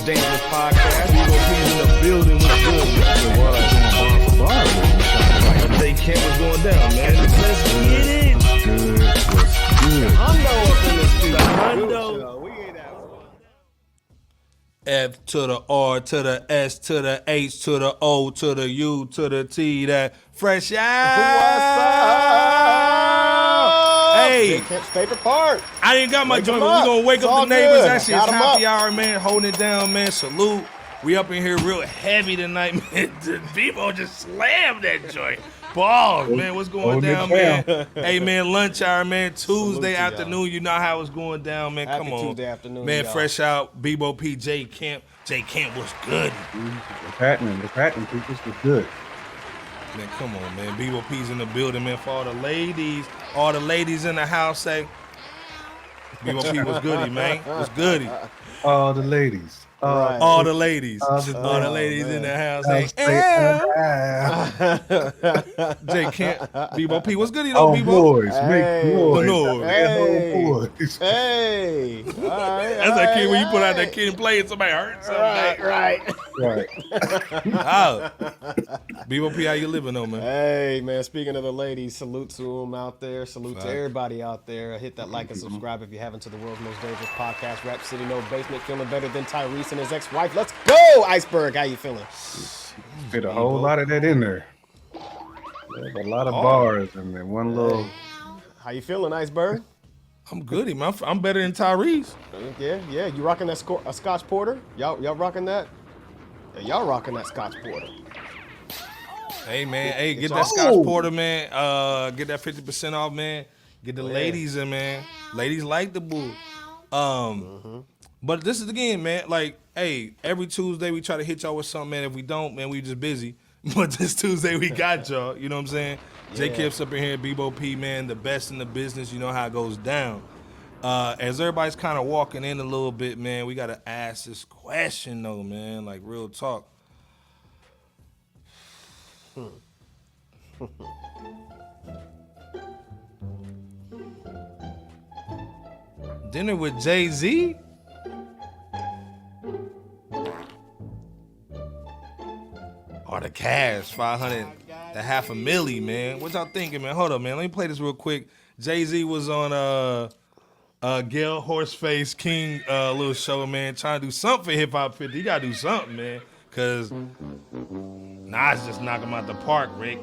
dangerous podcast. We gonna be in the building. What's good? They Kent was going down, man. Let's get it. Good. Hundo up in this studio. Hundo. We ain't out. F to the R to the S to the H to the O to the U to the T, that fresh out. Hey, Kent's favorite part. I ain't got my Wake joint, 'em but we up. gonna wake It's up all the neighbors. good. That shit is Got 'em happy up. hour, man. Holding it down, man. Salute. We up in here real heavy tonight, man. The people just slammed that joint. Balls, man. What's going down, man? Hey, man, lunch hour, man. Tuesday afternoon. You know how it's going down, man. Happy Come on. Tuesday afternoon, man, y'all. fresh out. Bebo P. J. Camp. J. Camp was good. What's happening? People, it's good. Man, come on, man. Bebo P's in the building, man. For all the ladies in the house, say, Bebo P was goody, man. Was goody. All the ladies. All the ladies. All the ladies in the house, say, J. Camp. Bebo P. What's goody, though, Oh, Bebo? boys, Hey. make noise. The noise. Hey. Boys. Hey. All right. That's that kid when you put out that kid and play and somebody hurt something. Right. Right. Oh. Bebo P, how you living, though, man? Hey, man, speaking of the ladies, salute to them out there. Salute to everybody out there. Hit that like and subscribe if you haven't to the world's most dangerous podcast, Rap City No Basement. Feeling better than Tyrese and his ex-wife. Let's go, Iceberg. How you feeling? Fit a whole lot of that in there. There's a lot of bars and then one little. How you feeling, Iceberg? I'm goody, man. I'm better than Tyrese. Yeah. You rocking that Scotch Porter? Y'all rocking that? Yeah, y'all rocking that Scotch Porter. Hey, man. Hey, get that Scotch Porter, man. Get that 50% off, man. Get the ladies in, man. Ladies like the bull. But this is again, man. Like, hey, every Tuesday we try to hit y'all with something, man. If we don't, man, we just busy. But this Tuesday we got y'all. You know what I'm saying? J. Kips up in here, Bebo P, man, the best in the business. You know how it goes down. As everybody's kind of walking in a little bit, man, we got to ask this question, though, man. Like, real talk. Dinner with Jay-Z? Or the cash, 500, the $500,000, man. What y'all thinking, man? Hold up, man. Let me play this real quick. Jay-Z was on Gail Horseface King little show, man, trying to do something for Hip Hop 50. You gotta do something, man. Cause Nas just knock him out the park, Rick.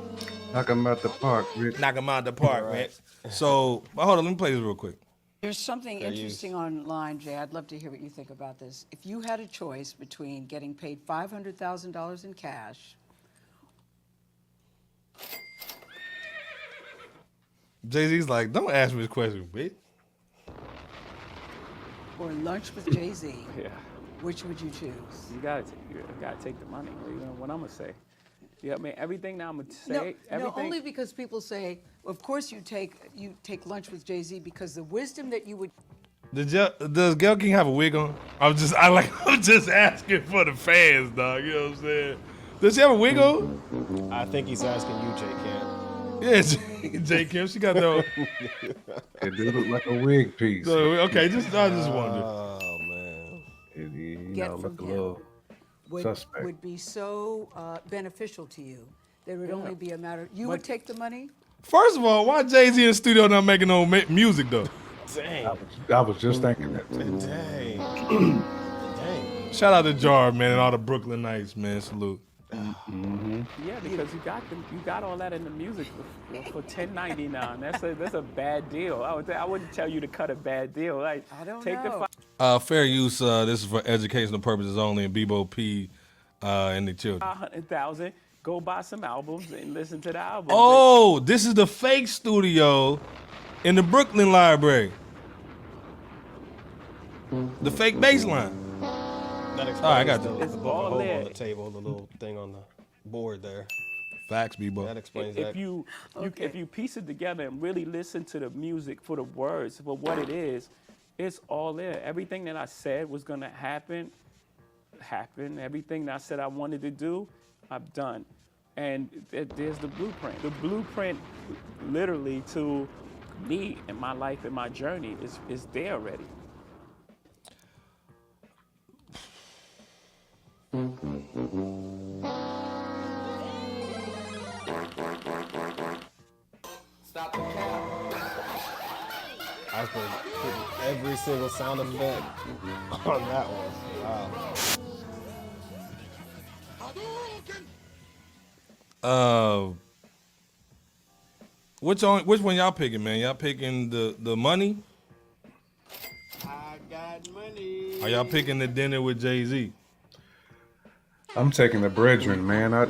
Knock 'em out the park, Rick. Knock him out the park, Rick. So, but hold on, let me play this real quick. There's something interesting online, Jay. I'd love to hear what you think about this. If you had a choice between getting paid $500,000 in cash, Jay-Z's like, don't ask me this question, bitch. or lunch with Jay-Z, Yeah, which would you choose? you gotta take the money. You know what I'm gonna say? Yeah, I mean everything that I'm gonna say. No, only because people say, of course you take lunch with Jay-Z because the wisdom that you would. Does Gail King have a wig on? I'm just asking for the fans, dog. You know what I'm saying? Does she have a wig on? I think he's asking you, J. Camp. Yeah, J. Kim, she got the. It do look like a wig piece. So, okay, I just wondered. Oh, man. It, you Get know, from look a him. little suspect. would be so beneficial to you. There would only be a matter. You would take the money. First of all, why Jay-Z in the studio not making no music though? Dang. I was just thinking that. Dang. Dang. Shout out to Jar, man, and all the Brooklyn Knights, man. Salute. Yeah, because you got all that in the music for $10.99. That's a bad deal. I wouldn't tell you to cut a bad deal. Like I don't take know. the Fair use. This is for educational purposes only, and Bebo P and the children. 500,000. Go buy some albums and listen to the albums. Oh, this is the fake studio in the Brooklyn Library. The fake bass line. That explains I got the, that. the It's book all of Hope there. on the table, the little thing on the board there. Facts, Bebo. That explains If that. you piece it together and really listen to the music for the words, for what it is, it's all there. Everything that I said was gonna happen, happened. Everything that I said I wanted to do, I've done. And there's the blueprint. The blueprint, literally, to me and my life and my journey is there already. Iceberg put every single sound effect on that one. Wow. Which one y'all picking, man? Y'all picking the money? I got money. Are y'all picking the dinner with Jay-Z? I'm taking the brethren, man. I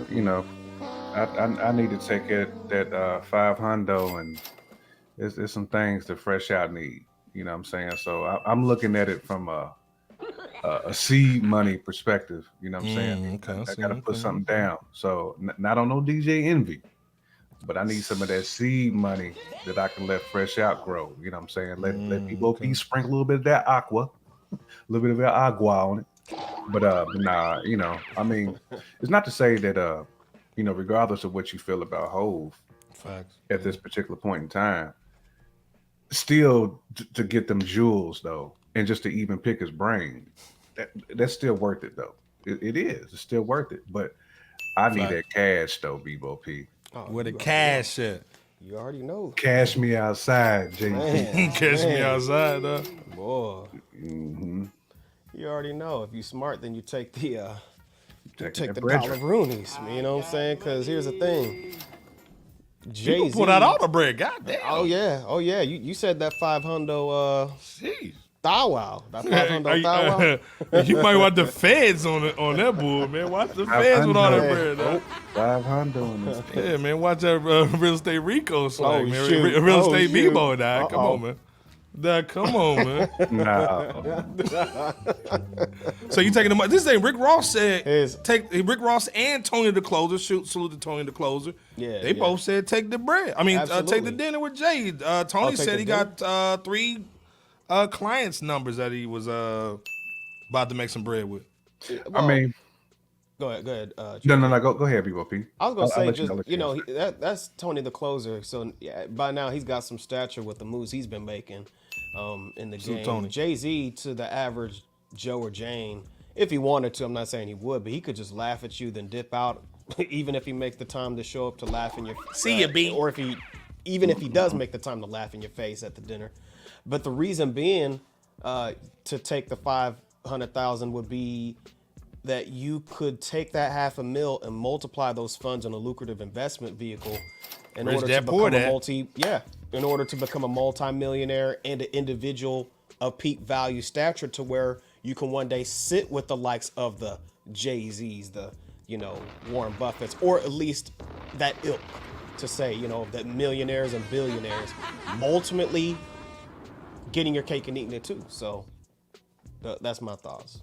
need to take that 500 and there's some things that Fresh Out need. You know what I'm saying? So I'm looking at it from a seed money perspective. You know what I'm saying? Okay, I got to put something down. So not on no DJ Envy, but I need some of that seed money that I can let Fresh Out grow. You know what I'm saying? Let people sprinkle a little bit of that aqua, a little bit of that agua on it. But nah, you know, I mean, it's not to say that you know, regardless of what you feel about Hove at this particular point in time, still to get them jewels though, and just to even pick his brain, that's still worth it though. It is. It's still worth it. But I need that cash though, Bebo P. Where the cash at? You already know. Cash me outside, Jay-Z. Cash me outside, though. Boy. Mm-hmm. You already know. If you smart, then you take the Take the dollar Roonies. You know what I'm saying? Because here's the thing. Jay-Z People put out all the bread. Goddamn. Oh yeah. You said that 500 Jeez. thou wow. That 500 thou wow. You might want the feds on that bull, man. Watch the feds with all that bread. Though. 500 on this. Yeah, man. Watch that real estate Rico swag, man. shoot. Real estate shoot. Bebo, dog. Come on, man. Dog, come on, man. Nah. So you taking the money? This ain't Rick Ross said. Is- Rick Ross and Tony the Closer. Salute to Tony the Closer. Yeah, they both said take the bread. I mean, take Absolutely. the dinner with Jay. Tony take said the he got 3 clients' numbers that he was about to make some bread with. I mean, Go ahead. no. Go ahead, Bebo P. I was gonna say, let just let you know, that's Tony the Closer. So yeah, by now he's got some stature with the moves he's been making in the game. Tony. Jay-Z, to the average Joe or Jane, if he wanted to, I'm not saying he would, but he could just laugh at you, then dip out, even if he makes the time to show up to laugh in your See ya, B. or even if he does make the time to laugh in your face at the dinner. But the reason being, to take the 500,000 would be that you could take that $500,000 and multiply those funds in a lucrative investment vehicle in order to become a multi-millionaire and an individual of peak value stature, to where you can one day sit with the likes of the Jay-Z's, the Warren Buffett's, or at least that ilk, to say that millionaires and billionaires, ultimately getting your cake and eating it too. So that's my thoughts.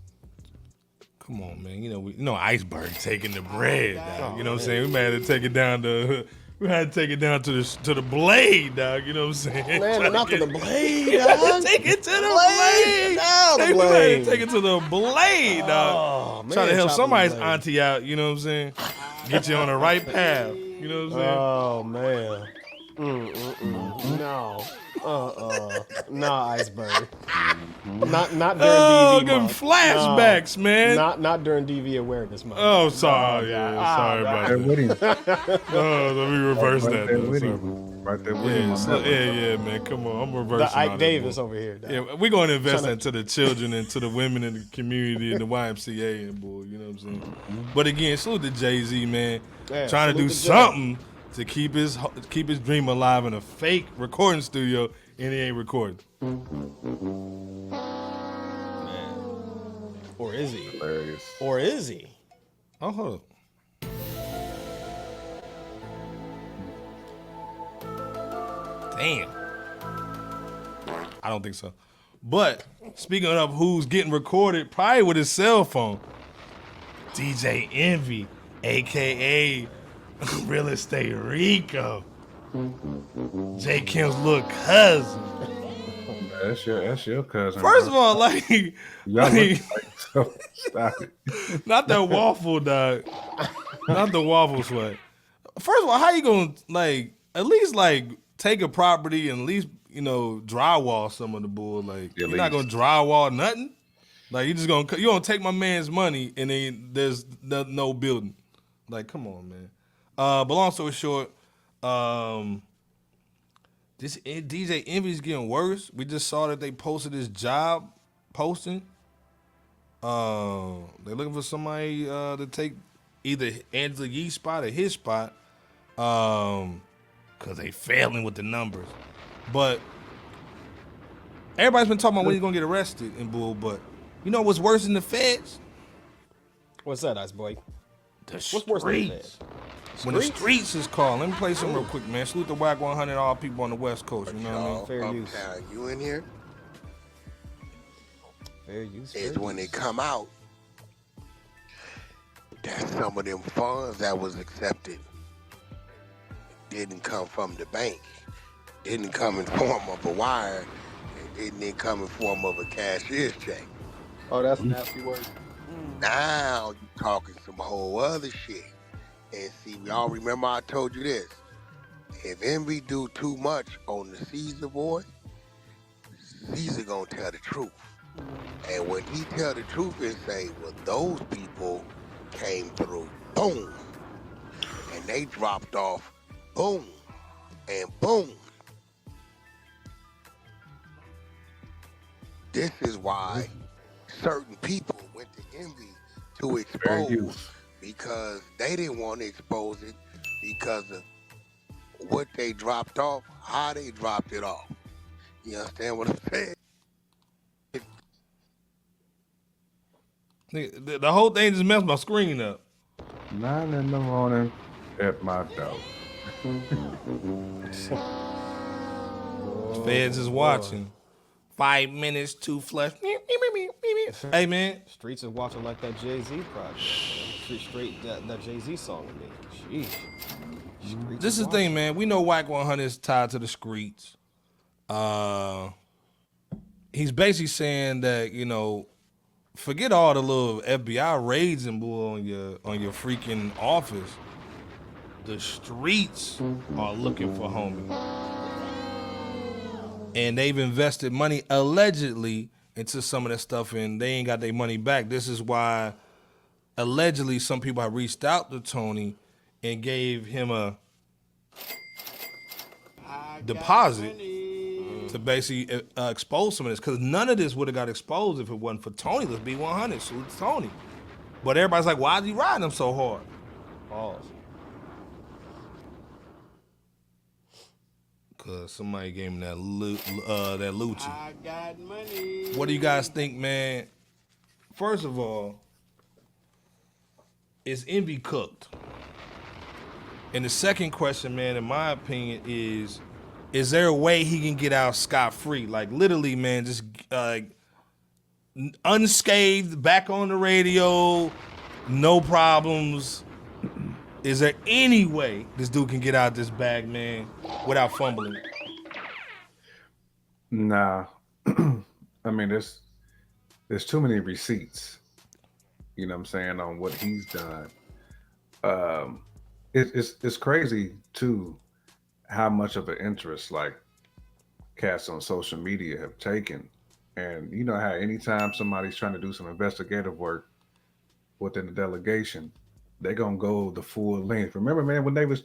Come on, man. Iceberg taking the bread, dog. You know what I'm saying? We might have to take it down to the blade, dog. You know what I'm saying? Man, not to the blade, dog. Take it to the blade. Down the We might blade. have to take it to the blade, dog. Oh, man, Trying to help chop the somebody's blade. auntie out, you know what I'm saying? Get you on the right path. You know what I'm saying? Oh man. No. Nah, Iceberg. Not during Oh, DV them month. flashbacks, man. Not during DV awareness month. Oh, sorry. Sorry about Right there that. with him. Oh, let me reverse that. Right there though. with Sorry. him. Right there with him. on that one. Yeah, man. Come on. I'm reversing The all Ike that Davis bull. over here. dog. Yeah, we're going to invest into the children and to the women in the community and the YMCA and bull, you know what I'm saying? But again, salute to Jay-Z, man. Yeah, Trying to salute do to Jay. something to keep his dream alive in a fake recording studio, and he ain't recording. Or is he? Hilarious. Or is he? Oh, hold up. Damn. I don't think so. But speaking of who's getting recorded, probably with his cell phone, DJ Envy, aka Real Estate Rico, J. Kim's little cousin. That's your cousin. First bro. of all, like, Y'all look like so. Stop it. not that waffle, dog. Not the waffle sweat. First of all, how you gonna at least take a property and at least drywall some of the bull? Like, At you're not gonna least. drywall nothing. Like, you gonna take my man's money and then there's no building. Like, come on, man. But long story short, This DJ Envy's getting worse. We just saw that they posted this job posting. They're looking for somebody to take either Angela Yee's spot or his spot. Cause they failing with the numbers. But everybody's been talking about when he's gonna get arrested in Bull, but you know what's worse than the feds? What's that, Ice Boy? The What's worse than the feds? When the streets is calling. Let me play some real quick, man. Salute the Whack 100, all people on the West Coast, you know what I mean? Fair use. Uptown, you in here? Fair use. Is Fair when they use. come out, that some of them funds that was accepted didn't come from the bank, didn't come in form of a wire, it didn't come in form of a cashier's check. Oh, that's nasty work. Now you talking some whole other shit. And see, y'all remember I told you this. If Envy do too much on the Caesar boy, Caesar gonna tell the truth. And when he tell the truth and say, well, those people came through, boom, and they dropped off, boom, and boom. This is why certain people went to Envy to expose, because they didn't want to expose it because of what they dropped off, how they dropped it off. You understand what I'm saying? The whole thing just messed my screen up. 9 in the morning at my door. Feds is watching. 5 minutes, 2 flush. Hey, man. Streets is watching like that Jay-Z project. Straight that Jay-Z song with me. Sheesh. Streets This is the thing, man. We know Whack 100 is tied to the streets. He's basically saying that, you know, forget all the little FBI raids and bull on your freaking office. The streets are looking for homie. And they've invested money allegedly into some of that stuff, and they ain't got their money back. This is why allegedly some people have reached out to Tony and gave him a deposit to basically expose some of this, because none of this would have got exposed if it wasn't for Tony. Let's be 100. Salute to Tony. But everybody's like, why is he riding him so hard? Pause. Because somebody gave him that Lucci. I got money. What do you guys think, man? First of all, is Envy cooked? And the second question, man, in my opinion, is there a way he can get out scot-free? Like, literally, man, just unscathed, back on the radio, no problems. Is there any way this dude can get out this bag, man, without fumbling? Nah. I mean, there's too many receipts, you know what I'm saying, on what he's done. It's crazy, too, how much of an interest, like, cats on social media have taken. And you know how anytime somebody's trying to do some investigative work within the delegation, they're going to go the full length. Remember, man, when they was,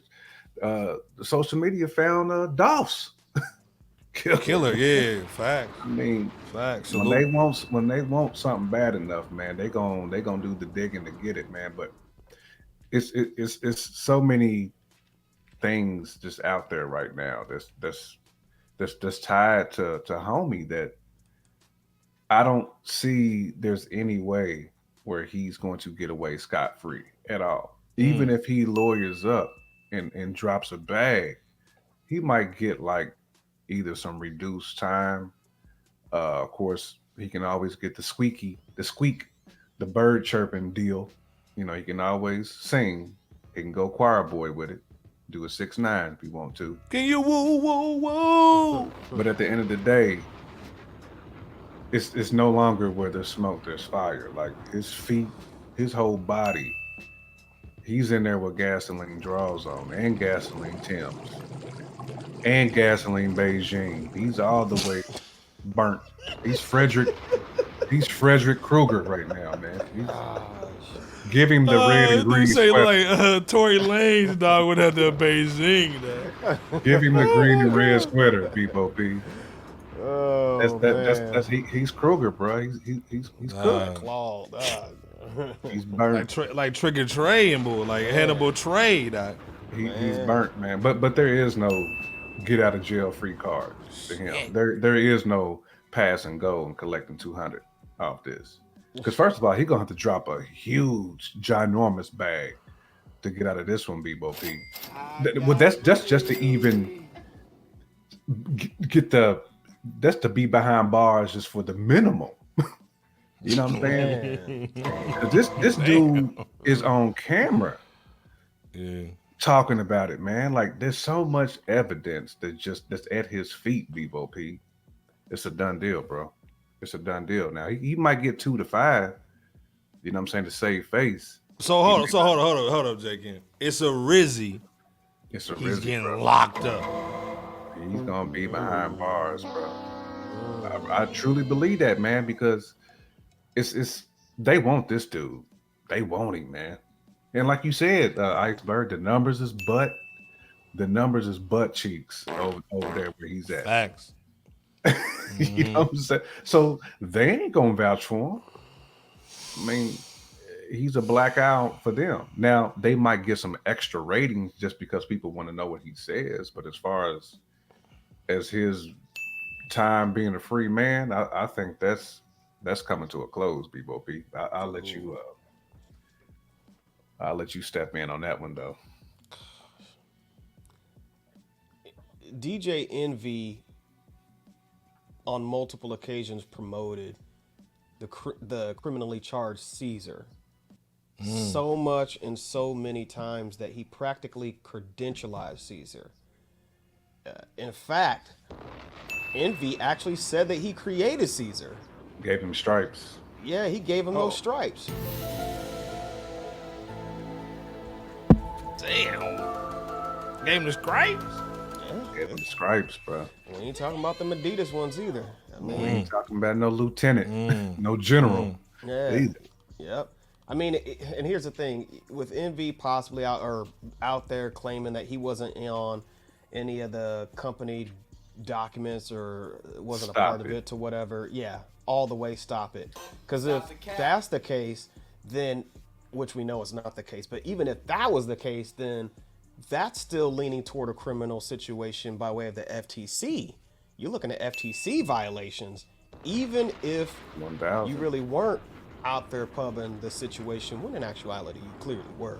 the social media found Dolph's Killer, yeah, facts. I mean, Facts. when they want something bad enough, man, they gon' do the digging to get it, man. But it's so many things just out there right now that's tied to homie that I don't see there's any way where he's going to get away scot-free at all. Even if he lawyers up and drops a bag, he might get like either some reduced time. Of course, he can always get the squeak, the bird chirping deal. You know, he can always sing. He can go choir boy with it. Do a 6ix9ine if you want to. Can you woo, woo, woo? But at the end of the day, it's no longer where there's smoke, there's fire. Like his feet, his whole body, he's in there with gasoline draws on and gasoline Timbs and gasoline Beijing. He's all the way burnt. He's Frederick Krueger right now, man. Give him the red and You green say sweater. like Tory Lanez dog would have the Beijing. Give him the green and red sweater, Bebo P. Oh man. He's Kruger, bro. He's cooked. Claw, dog. He's burnt. Like Trigger Trey and bull, like Hannibal Trey. Dog. He's burnt, man. But there is no get out of jail free card to him. There is no pass and go and collecting 200 off this. Because first of all, he's gonna have to drop a huge, ginormous bag to get out of this one, Bebo P. Well, that's just to even get that's to be behind bars just for the minimum. You know what I'm saying? 'Cause this dude is on camera talking about it, man. Like there's so much evidence that's at his feet, Bebo P. It's a done deal, bro. It's a done deal. Now he might get 2 to 5. You know what I'm saying, to save face. So hold up, J. It's a Rizzy. It's a He's Rizzy, getting bro. locked up. He's gonna be behind bars, bro. I truly believe that, man, because it's they want this dude. They want him, man. And like you said, Iceberg, the numbers is butt cheeks over there where he's at. Facts. You know what I'm saying? So they ain't gonna vouch for him. I mean, he's a blackout for them. Now they might get some extra ratings just because people want to know what he says. But as far as his time being a free man, I think that's coming to a close, Bebo P. I'll let you step in on that one though. DJ Envy on multiple occasions promoted the criminally charged Caesar so much and so many times that he practically credentialized Caesar. In fact, Envy actually said that he created Caesar. Gave him stripes. Yeah, he gave him those stripes. Damn. Gave him the stripes? Gave him stripes, bro. We ain't talking about the Adidas ones either. I mean, We ain't talking about no lieutenant, no general. yeah. Either. Yep. I mean, and here's the thing: with Envy possibly out there claiming that he wasn't on any of the company documents or wasn't a part of it to whatever, yeah, all the way stop it. Because if that's the case, then, which we know is not the case, but even if that was the case, then that's still leaning toward a criminal situation by way of the FTC. You're looking at FTC violations, even if 1,000. you really weren't out there pubbing the situation, when in actuality you clearly were,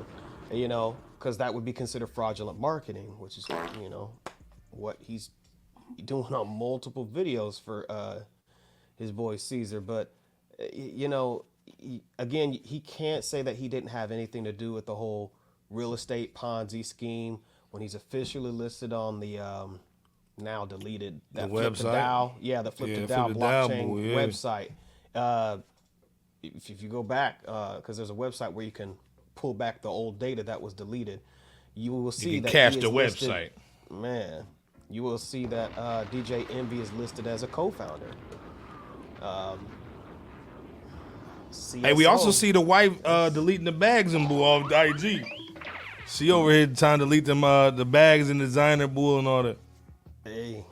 you know, because that would be considered fraudulent marketing, which is, you know, what he's doing on multiple videos for his boy Caesar. But, you know, again, he can't say that he didn't have anything to do with the whole real estate Ponzi scheme when he's officially listed on the now deleted that the Flip the website. Dow, yeah, the Flip the Dow Flip the Dow blockchain boy, yeah. website. If you go back, because there's a website where you can pull back the old data that was deleted, you will see You can that cache he is the listed- website. Man, you will see that DJ Envy is listed as a co-founder. Hey, we also CSO. see the wife deleting the bags and bull off the IG. She over here trying to delete them the bags and designer bull and all that. Hey,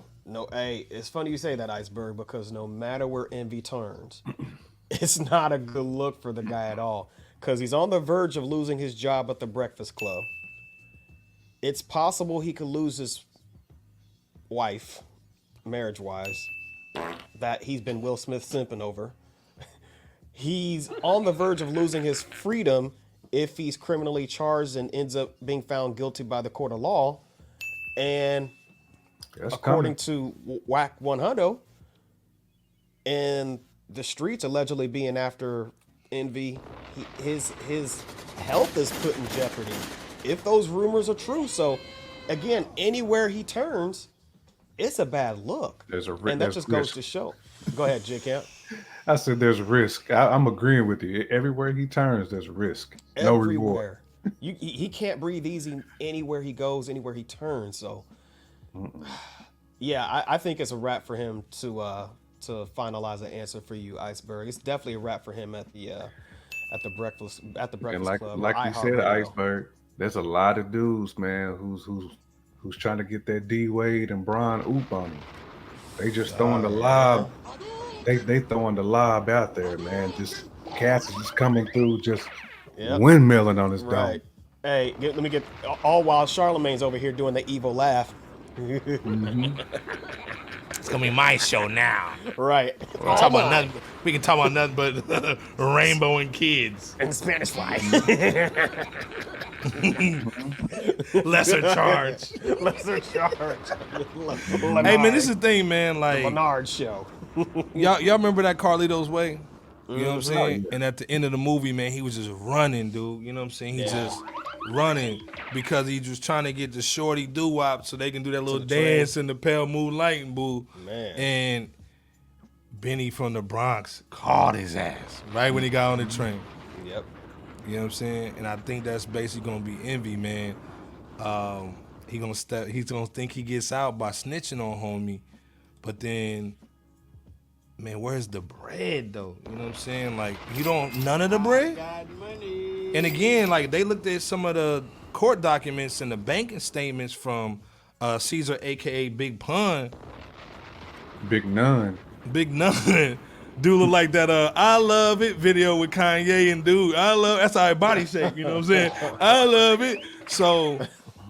it's funny you say that, Iceberg, because no matter where Envy turns, it's not a good look for the guy at all. Because he's on the verge of losing his job at the Breakfast Club. It's possible he could lose his wife, marriage-wise, that he's been Will Smith simping over. He's on the verge of losing his freedom if he's criminally charged and ends up being found guilty by the court of law. And That's according coming. to Whack 100, and the streets allegedly being after Envy, his health is put in jeopardy if those rumors are true. So again, anywhere he turns, it's a bad look. There's a and that there's just goes risk. to show. Go ahead, J Camp. I said there's risk. I'm agreeing with you. Everywhere he turns, there's risk. No reward. Everywhere. He can't breathe easy anywhere he goes, anywhere he turns. So, yeah, I think it's a wrap for him to finalize an answer for you, Iceberg. It's definitely a wrap for him at at the Breakfast And Club. like you said, iHeartRadio. Iceberg. There's a lot of dudes, man, who's trying to get that D Wade and Bron oop on him. They just throwing the lob. They throwing the lob out there, man. Just cats is just coming through, just windmilling on his Right. dome. Hey, let me get all while Charlemagne's over here doing the evil laugh. It's gonna be my show now. Right. We can talk about nothing but rainbow and kids. And Spanish fly. Lesser charge. Lesser charge. Hey man, this is the thing, man. Like Bernard show. y'all remember that Carlito's Way? You know what I'm saying? And at the end of the movie, man, he was just running, dude. You know what I'm saying? He just running because he was trying to get the shorty doo-wop so they can do that little dance in the pale moonlight and boo. Man. And Benny from the Bronx caught his ass right when he got on the train. Yep. You know what I'm saying? And I think that's basically gonna be Envy, man. He's gonna think he gets out by snitching on homie, but then, man, where's the bread though? You know what I'm saying? Like, you don't none of the bread. And again, like they looked at some of the court documents and the banking statements from Caesar, aka Big Pun. Big Nun. Big Nun. Dude look like that I Love It video with Kanye and dude. That's how I body shape, you know what I'm saying? I love it. So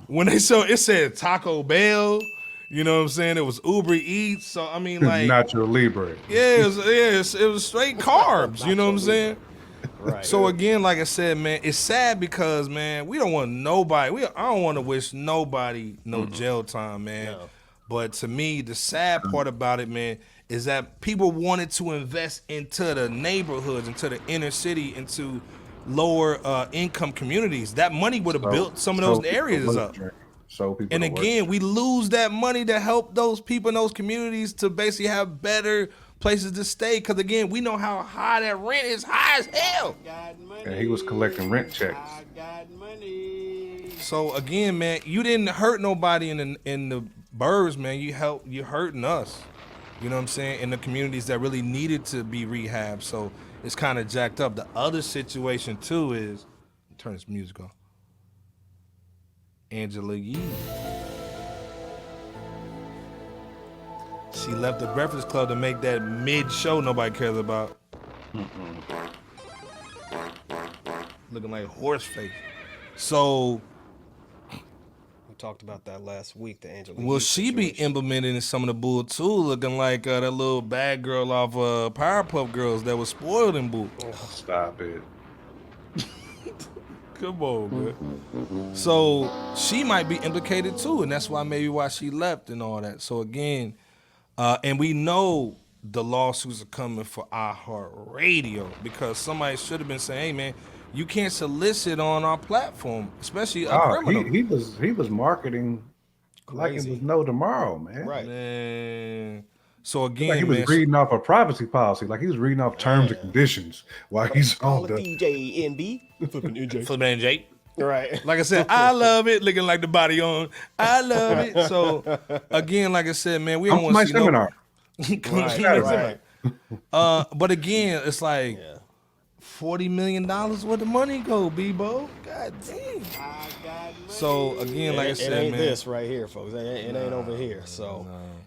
when they saw it said Taco Bell, you know what I'm saying? It was Uber Eats. So I mean like Nacho Libre. Yeah, it was straight carbs, you know what I'm saying? Right. So again, like I said, man, it's sad because, man, we don't want nobody. I don't want to wish nobody no jail time, man. No. But to me, the sad part about it, man, is that people wanted to invest into the neighborhoods, into the inner city, into lower income communities. That money would have built some of those areas up. And again, we lose that money to help those people in those communities to basically have better places to stay. Because again, we know how high that rent is, high as hell. And he was collecting rent checks. So again, man, you didn't hurt nobody in the burbs, man. You hurting us. You know what I'm saying? In the communities that really needed to be rehabbed. So it's kind of jacked up. The other situation too is, turn this music off. Angela Yee. She left the Breakfast Club to make that mid-show nobody cares about. Looking like horse face. So We talked about that last week, the Angela. will Yee she be situation. implemented in some of the bull too, looking like that little bad girl off Powerpuff Girls that was spoiled in bull? Stop it. Come on, man. So she might be implicated too, and that's why she left and all that. So again, and we know the lawsuits are coming for iHeartRadio because somebody should have been saying, "Hey, man, you can't solicit on our platform, especially a criminal." He was marketing like it was no tomorrow, man. Right. Man. So again, Like he was reading off a privacy policy, like he was reading off terms and conditions while he's on Call it the. DJ NB. Flipping NJ. Flippin' Jake. Right. Like I said, I love it. Looking like the body on. I love it. So again, like I said, man, we don't Come to want my to see seminar. Right. But again, it's like $40 million worth of money go, Bebo. God damn. So again, like I It said, ain't man, this right here, folks. It ain't over here. So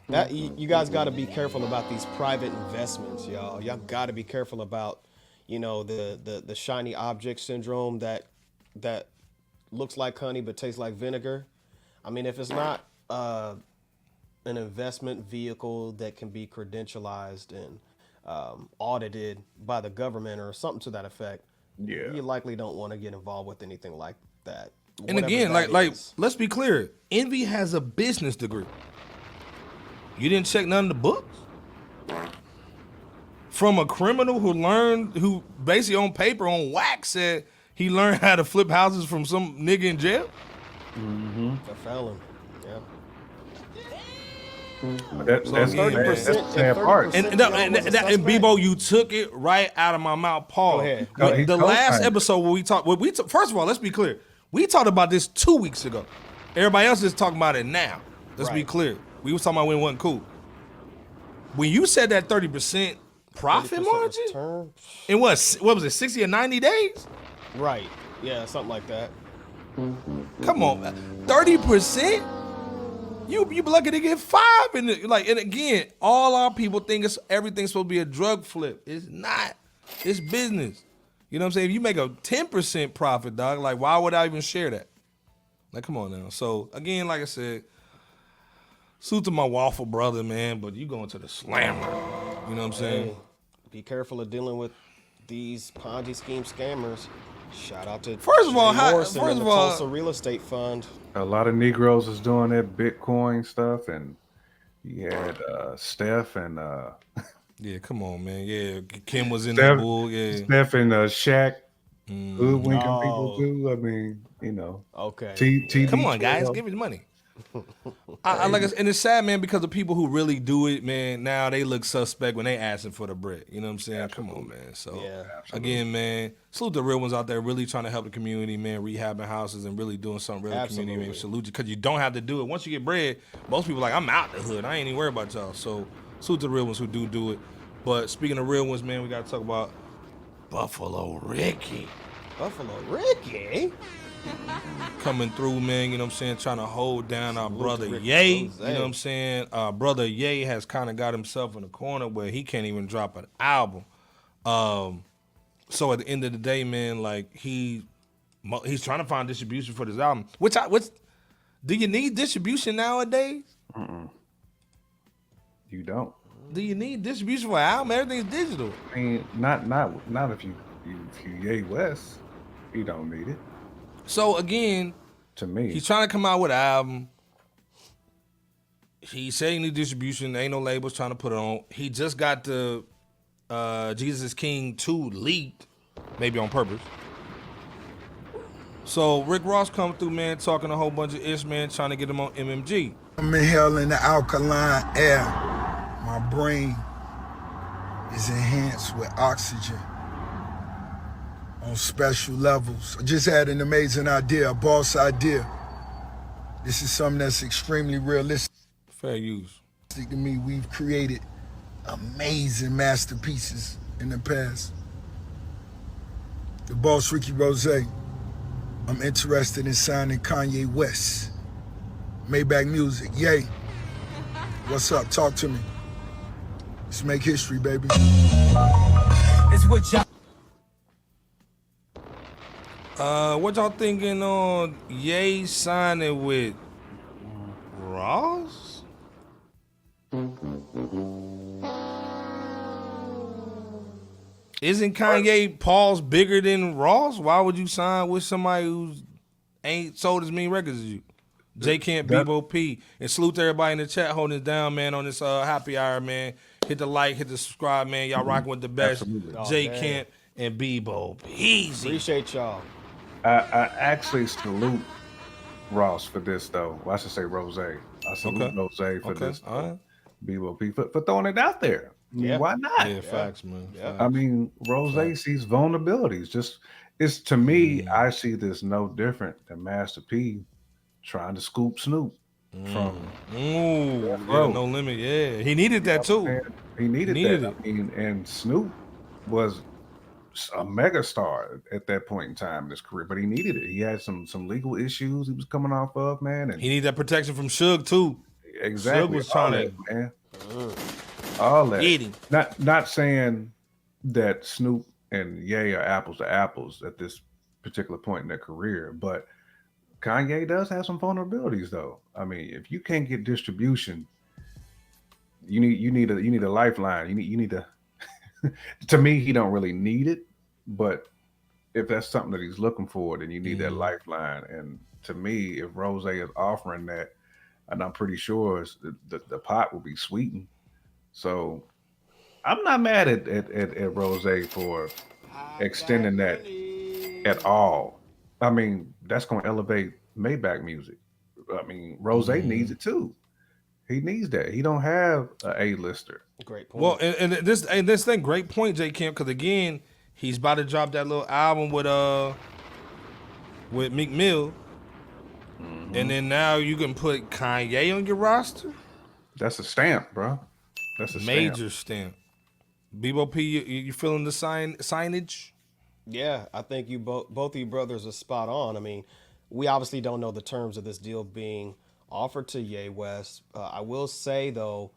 that you guys got to be careful about these private investments, y'all. Y'all got to be careful about, the shiny object syndrome that looks like honey but tastes like vinegar. I mean, if it's not an investment vehicle that can be credentialized and audited by the government or something to that effect, you likely don't want to get involved with anything like that. and Whatever again, that like is. let's be clear. Envy has a business degree. You didn't check none of the books? From a criminal who basically on paper, on wax, said he learned how to flip houses from some nigga in jail? A felon. Yeah. That's the sad part. And Bebo, you took it right out of my mouth, Paul. Go ahead. No, he The last co-signed it. episode where we talked, first of all, let's be clear. We talked about this 2 weeks ago. Everybody else is talking about it now. Let's be Right. clear. We was talking about when it wasn't cool. When you said that 30% profit 30% margin? return? In what was it, 60 or 90 days? Right. Yeah, something like that. Come on, 30%? You be lucky to get 5 in it. Like, and again, all our people think everything's supposed to be a drug flip. It's not. It's business. You know what I'm saying? If you make a 10% profit, dog, like why would I even share that? Like, come on now. So again, like I said, salute to my waffle brother, man, but you going to the slammer. You know what I'm saying? Hey, be careful of dealing with these Ponzi scheme scammers. Shout out to First of all, Jay Morrison and the Tulsa Real Estate Fund. A lot of Negroes is doing that Bitcoin stuff, and you had Steph and yeah, come on, man. Yeah, Kim was in that bull. Yeah, Steph and Shaq hoodwinking people Oh. too. I mean, you know. Okay. TB come on, guys, give me the money. I like it, and it's sad, man, because the people who really do it, man, now they look suspect when they asking for the bread. You know what I'm saying? Absolutely. Come on, man. So Yeah. again, man, salute the real ones out there really trying to help the community, man, rehabbing houses and really doing something real in the community, man. Absolutely. Salute you, because you don't have to do it. Once you get bread, most people like, I'm out the hood. I ain't even worried about y'all. So salute the real ones who do it. But speaking of real ones, man, we got to talk about Buffalo Ricky. Buffalo Ricky. Coming through, man, you know what I'm saying, trying to hold down our brother Rick Ye. Rose. You know what I'm saying? Brother Ye has kind of got himself in a corner where he can't even drop an album. So at the end of the day, man, like he's trying to find distribution for this album. Which do you need distribution nowadays? You don't. Do you need distribution for an album? Everything's digital. I mean, not if you Ye West. You don't need it. So again, To me, he's trying to come out with an album. He said he need distribution. Ain't no labels trying to put it on. He just got the Jesus is King 2 leaked, maybe on purpose. So Rick Ross come through, man, talking a whole bunch of ish, man, trying to get him on MMG. I'm inhaling the alkaline air. My brain is enhanced with oxygen on special levels. I just had an amazing idea, a boss idea. This is something that's extremely realistic Fair use. to me. We've created amazing masterpieces in the past. The boss, Ricky Rose, I'm interested in signing Kanye West. Maybach Music, yay. What's up? Talk to me. Let's make history, baby. It's what y'all. What y'all thinking on Ye signing with Ross? Isn't Kanye Paul's bigger than Ross? Why would you sign with somebody who's ain't sold as many records as you? J Camp, Bebo P, and salute to everybody in the chat holding it down, man, on this happy hour, man. Hit the like, hit the subscribe, man. Y'all rocking with the best. Absolutely. J Oh, Camp and Bebo P. Easy. Appreciate y'all. I actually salute Ross for this, though. Well, I should say Rose. I salute Okay. Rose for Okay. this, All right. BOP, for throwing it out there. I mean, Yeah. why not? Yeah, facts, man. Yeah. Facts. I mean, Rose sees vulnerabilities. It's to me, I see this no different than Master P trying to scoop Snoop from. Ooh, yeah, Row. no limit. Yeah, he needed that too. And he needed Needed that. it. I mean, and Snoop was a mega star at that point in time in his career, but he needed it. He had some legal issues he was coming off of, man, and He needed that protection from Suge too. exactly Suge was all trying that, man. All that. Get him. Not saying that Snoop and Ye are apples to apples at this particular point in their career, but Kanye does have some vulnerabilities, though. I mean, if you can't get distribution, you need a lifeline. You need to. To me, he don't really need it, but if that's something that he's looking for, then you need that lifeline. And to me, if Rose is offering that, and I'm pretty sure the pot will be sweetened. So I'm not mad at Rose for extending that at all. I mean, that's going to elevate Maybach music. I mean, Rose needs it too. He needs that. He don't have an A-lister. Great point. Well, and this thing, great point, J Camp, because again, he's about to drop that little album with Meek Mill, and then now you can put Kanye on your roster. That's a stamp, bro. That's a Major stamp. Bebo P, you feeling the signage? Yeah, I think both of you brothers are spot on. I mean, we obviously don't know the terms of this deal being offered to Ye West. I will say though,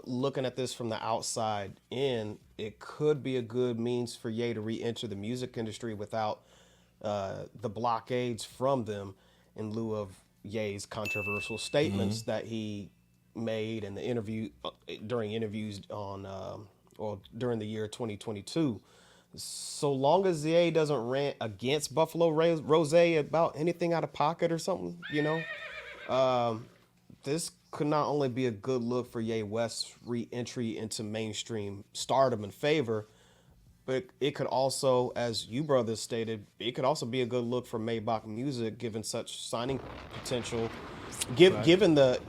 looking at this from the outside in, it could be a good means for Ye to re-enter the music industry without the blockades from them, in lieu of Ye's controversial statements that he made in the interview during interviews on or during the year 2022. So long as Ye doesn't rant against Buffalo Rose about anything out of pocket or something, this could not only be a good look for Ye West's re-entry into mainstream stardom and favor, but it could also, as you brothers stated, it could also be a good look for Maybach Music, given such signing potential, given the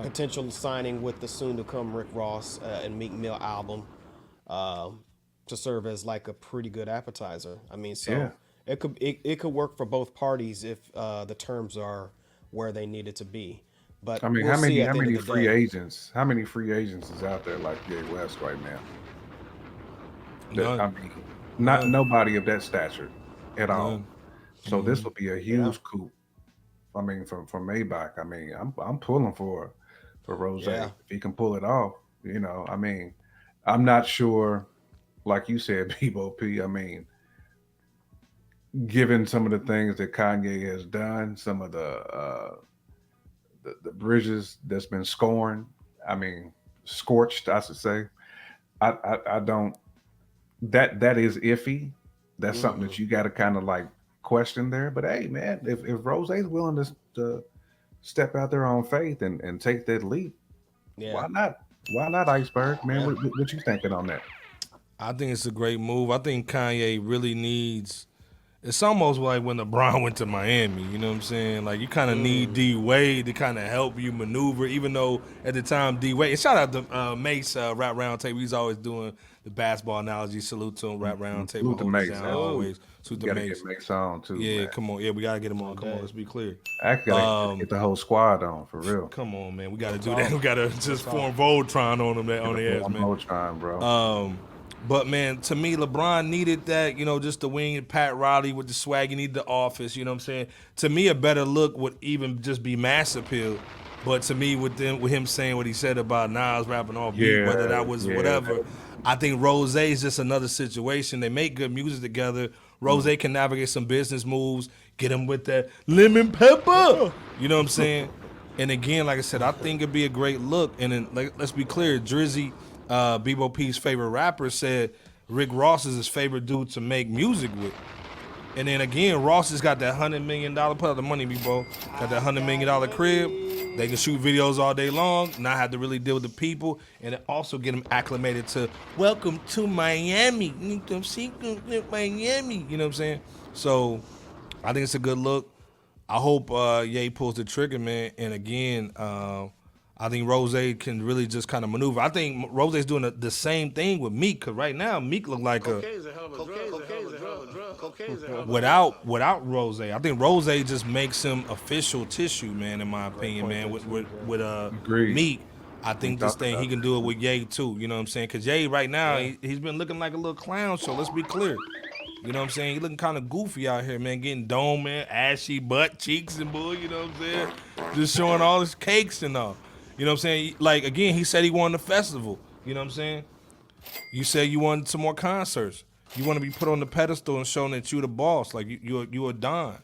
potential signing with the soon-to-come Rick Ross and Meek Mill album, to serve as like a pretty good appetizer. I mean, so it could work for both parties if the terms are where they need it to be. But I mean, we'll how many free day. agents? How many free agents is out there like Ye West right now? None. I mean, not nobody of that stature at all. So this will be a huge coup. I mean, from Maybach. I mean, I'm pulling for Rose if he can pull it off. I mean, I'm not sure. Like you said, Bebo P. I mean, given some of the things that Kanye has done, some of the bridges that's been scorned. I mean, scorched, I should say. I don't. That is iffy. That's something that you got to kind of like question there. But hey, man, if Rose is willing to step out there on faith and take that leap, why not? Why not, Iceberg, man? What you thinking on that? I think it's a great move. I think Kanye really needs. It's almost like when LeBron went to Miami, you know what I'm saying? Like, you kind of need D-Wade to kind of help you maneuver, even though at the time D-Wade, and shout out to Mace, Rap Roundtable. He's always doing the basketball analogy. Salute to him, Rap Roundtable. Salute to Mace. Always. Salute to Mace. Get Mace on, too, man. Come on. Yeah, we got to get him on. Come on, let's be clear. Actually, gotta get the whole squad on, for real. Come on, man. We got to do that. We got to just form Voltron on them, on the ass, man. Voltron, bro. But, man, to me, LeBron needed that, just the wing and Pat Riley with the swag. He needed the office, you know what I'm saying? To me, a better look would even just be mass appeal. But to me, with him saying what he said about Nas rapping all beat, whether that was whatever, I think Rose is just another situation. They make good music together. Rose can navigate some business moves, get him with that lemon pepper. You know what I'm saying? And, again, like I said, I think it'd be a great look. And then, let's be clear, Drizzy, Bebo P's favorite rapper, said Rick Ross is his favorite dude to make music with. And then again, Ross has got that $100 million, put out the money, Bebo, got that $100 million crib. They can shoot videos all day long, not have to really deal with the people, and it also get them acclimated to welcome to Miami. Miami, you know what I'm saying? So I think it's a good look. I hope Ye pulls the trigger, man. And again, I think Rose can really just kind of maneuver. I think Rose's doing the same thing with Meek, because right now Meek look like without Rose. I think Rose just makes him official tissue, man, in my opinion, man. With Meek, I think this thing he can do it with Ye too. You know what I'm saying? Because Ye right now he's been looking like a little clown show. Let's be clear. You know what I'm saying? He looking kind of goofy out here, man. Getting dome, man, ashy butt cheeks and bull. You know what I'm saying? Just showing all his cakes and all. You know what I'm saying? Like, again, he said he wanted a festival. You know what I'm saying? You said you wanted some more concerts. You want to be put on the pedestal and shown that you the boss. Like, you a don.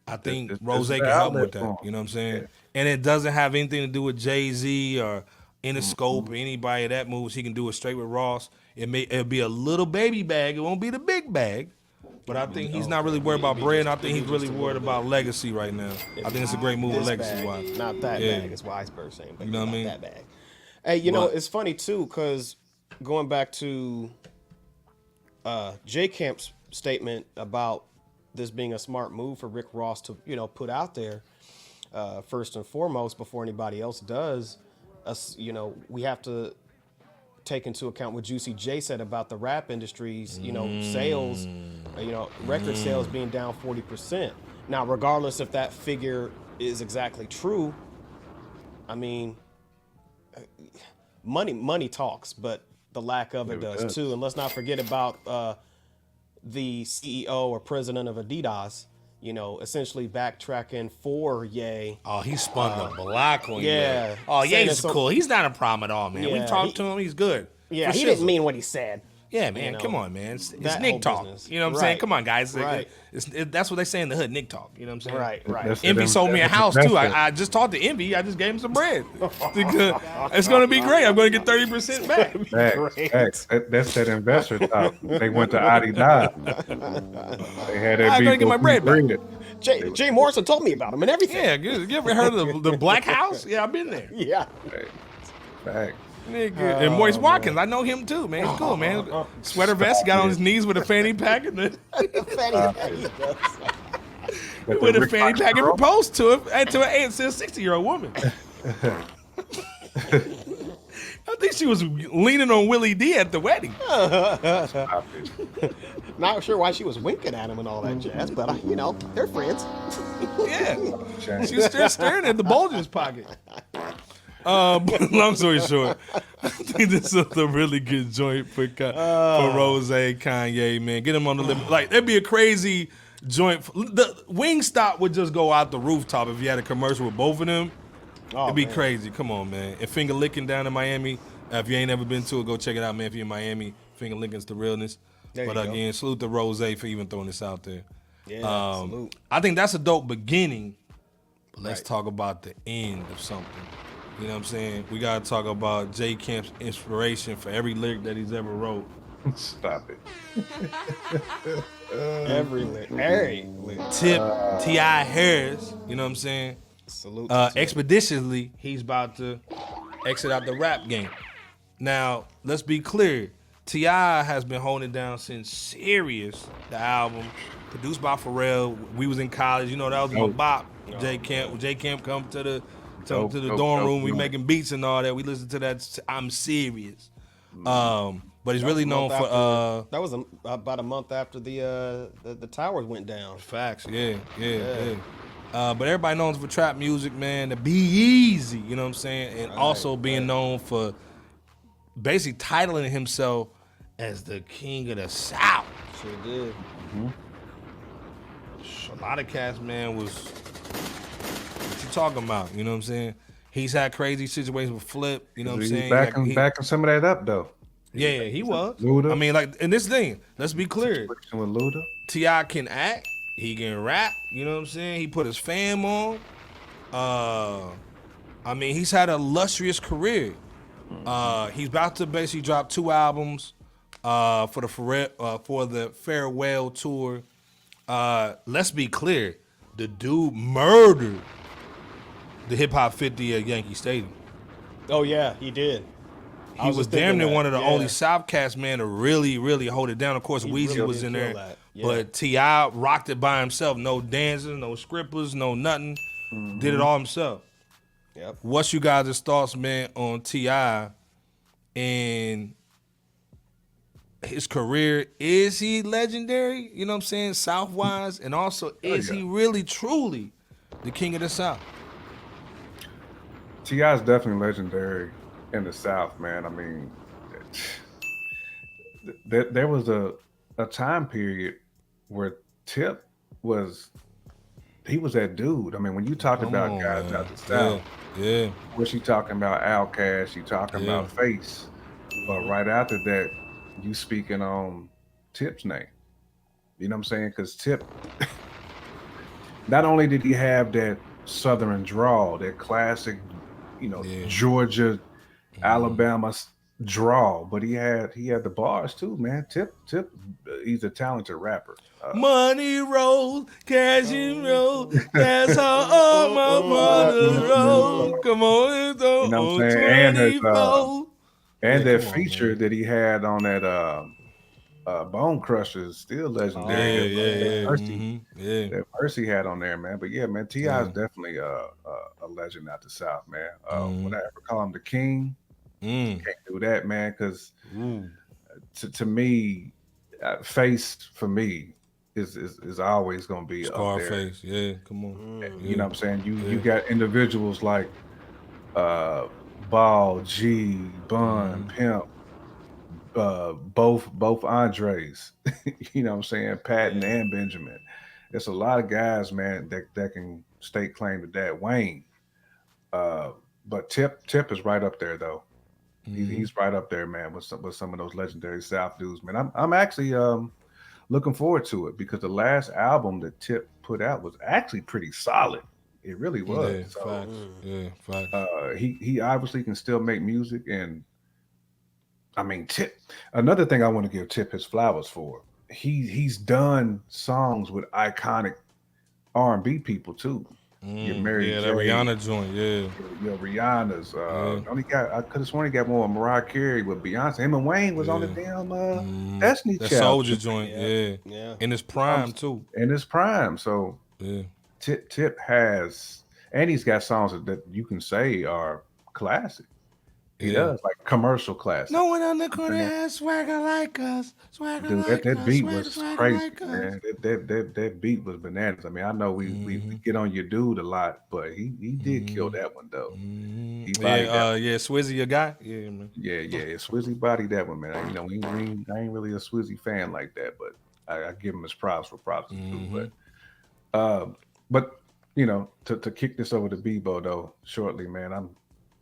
I think Rose can help with that. You know what I'm saying? Yeah. And it doesn't have anything to do with Jay-Z or Interscope or anybody that moves. He can do it straight with Ross. It'll be a little baby bag. It won't be the big bag. But I think he's not really worried about bread, and I think he's really worried about legacy right now. I think it's a great move with legacy-wise. Not that bag, is what Iceberg's saying, but you know what I mean? That bag. Hey, you know, it's funny, too, because going back to J Camp's statement about this being a smart move for Rick Ross to, put out there, first and foremost, before anybody else does, we have to take into account what Juicy J said about the rap industry's, sales, record sales being down 40%. Now, regardless if that figure is exactly true, I mean, money talks, but the lack of it does too. And let's not forget about the CEO or president of Adidas, you know, essentially backtracking for Ye. Oh, he spun the block on yeah. you. Oh, Saying Ye's that cool. He's not a problem at all, man. We Yeah, talked to him. He's good. Yeah, For he shizzle. didn't mean what he said. Yeah, man. you know, Come on, man. It's that Nick whole talk. business. You know what I'm saying? Right. Come on, guys. Right. That's what they say in the hood, Nick talk. You know what I'm saying? Right. That's Envy it, sold me a that's house, it. too. I just talked to Envy. I just gave him some bread. It's going to be great. I'm going to get 30% back. Facts. That's that investor talk. They went to Adidas. They had that I'm going to get my B4 bread back. Jay Morrison told me about him and everything. Yeah, you ever heard of the Black House? Yeah, I've been there. Yeah. Facts. Nigga. And Moise Watkins, I know him too, man. He's cool, man. Sweater vest, got on his knees with a fanny pack and then with a fanny pack and proposed to him to an 60-year-old woman. I think she was leaning on Willie D at the wedding. Not sure why she was winking at him and all that jazz, but you know, they're friends. Yeah. She was still staring at the bulge in his pocket. But long story short, I think this is a really good joint for Rose, Kanye, man. Get him on the lip. Like, that'd be a crazy joint. The Wingstop would just go out the rooftop if you had a commercial with both of them. It'd be crazy. Come on, man. And Finger Licking down in Miami. If you ain't ever been to it, go check it out, man. If you're in Miami, Finger Licking's the realness. But again, salute to Rose for even throwing this out there. Yeah, salute. I think that's a dope beginning. But let's talk about the end of something. You know what I'm saying? We got to talk about J. Camp's inspiration for every lyric that he's ever wrote. Stop it. Every lyric. Tip, T.I. Harris, you know what I'm saying? Salute. Expeditiously, he's about to exit out the rap game. Now, let's be clear. T.I. has been holding it down since Serious, the album, produced by Pharrell. We was in college. You know, that was my bop. J. Camp come to the dorm room. We making beats and all that. We listen to that. I'm Serious. But he's really known for that was about a month after the towers went down. Facts. Yeah. But everybody knows for trap music, man. To be easy, you know what I'm saying, and also being known for basically titling himself as the king of the South. Sure did. A lot of cats, man, was what you talking about? You know what I'm saying? He's had crazy situations with Flip. You know what I'm saying? Backing some of that up though. Yeah, he was. Luda. I mean, like, and this thing, let's be clear. With Luda. T.I. can act. He can rap. You know what I'm saying? He put his fam on. I mean, he's had a illustrious career. He's about to basically drop 2 albums for the farewell tour. Let's be clear. The dude murdered the Hip Hop 50 at Yankee Stadium. Oh yeah, he did. He was damn near one of the only South cats, man, to really, really hold it down. Of course, Weezy really was in there. Yeah. But T.I. rocked it by himself. No dancers, no scrippers, no nothing. Did it all himself. Yep. What's you guys' thoughts, man, on T.I. and his career? Is he legendary? You know what I'm saying? South-wise. And also, is he really, truly the king of the South? T.I. is definitely legendary in the South, man. I mean, there was a time period where Tip was that dude. I mean, when you talk about guys out the South, what you talking about Outkast, you talking about Face, but right after that, you speaking on Tip's name. You know what I'm saying? Because Tip, not only did he have that Southern drawl, that classic, Georgia, Alabama drawl, but he had the bars too, man. Tip, he's a talented rapper. Money rolls, cash rolls. That's how all my brothers roll. Come on, it's on. You know what I'm saying? And that feature that he had on that Bone Crusher is still legendary. That verse he had on there, man. But yeah, man, T.I. is definitely a legend out the South, man. Would I ever call him the king? Can't do that, man, because to me, Face for me is always gonna be Scarface. Yeah, come on. You know what I'm saying? You got individuals like Ball, G, Bun, Pimp, both Andres, you know what I'm saying, Patton and Benjamin. There's a lot of guys, man, that can stake claim to that. Wayne, uh, but Tip is right up there though. He's right up there, man, with some of those legendary South dudes, man. I'm actually looking forward to it because the last album that Tip put out was actually pretty solid. It really was. Yeah, So, facts. Yeah, facts. he obviously can still make music, and I mean Tip. Another thing I want to give Tip his flowers for. He's done songs with iconic R&B people too. Your Mary Yeah, J, that Rihanna joint. Yeah. your Rihanna's. Only got I could have sworn he got more Mariah Carey with Beyonce. Him and Wayne was on the damn Destiny That Child Soldier joint. Yeah. Yeah. In his prime too. in his prime. So Yeah. Tip has, and he's got songs that you can say are classic. He Yeah. does, like commercial classic. No one on the corner has swagger like us. Swagger Dude, like that us. beat Swagger, was swagger crazy, like us. man. That beat was bananas. I mean, I know we get on your dude a lot, but he did kill that one though. He bodied that. Yeah, Swizzy, your guy. Yeah, man. Yeah, Swizzy bodied that one, man. You know, I ain't really a Swizzy fan like that, but I give him his props for props too. But you know, to kick this over to Bebo though shortly, man.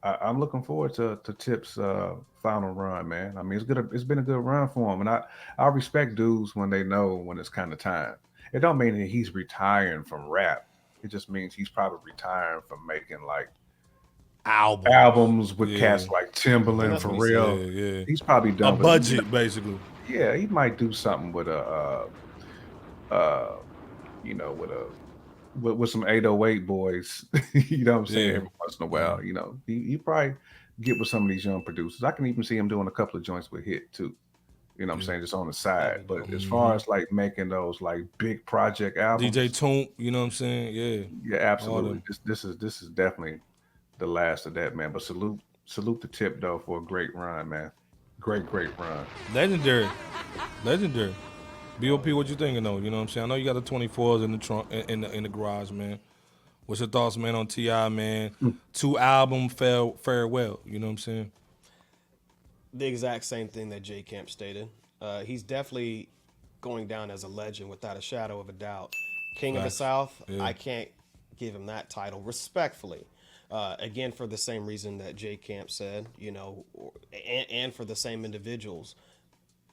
I'm looking forward to Tip's final run, man. I mean, it's been a good run for him, and I respect dudes when they know when it's kind of time. It don't mean that he's retiring from rap. It just means he's probably retiring from making like albums with cats like Timbaland, Pharrell. Yeah. He's probably done A budget, basically. Yeah, he might do something with you know, with some 808 boys, you know what I'm saying, every once in a while. You know, he probably get with some of these young producers. I can even see him doing a couple of joints with Hit too. You know what I'm saying, just on the side. But as far as like making those like big project albums, DJ Toomp, you know what I'm saying? Yeah. Yeah, absolutely. This is definitely the last of that, man. But salute to Tip though for a great run, man. Great run. Legendary. BOP, what you thinking though? You know what I'm saying? I know you got the 24s in the trunk, in the garage, man. What's your thoughts, man, on T.I., man? 2 album farewell, you know what I'm saying? The exact same thing that J Camp stated. He's definitely going down as a legend without a shadow of a doubt. King of the South, I can't give him that title respectfully. Again, for the same reason that J Camp said, you know, and for the same individuals,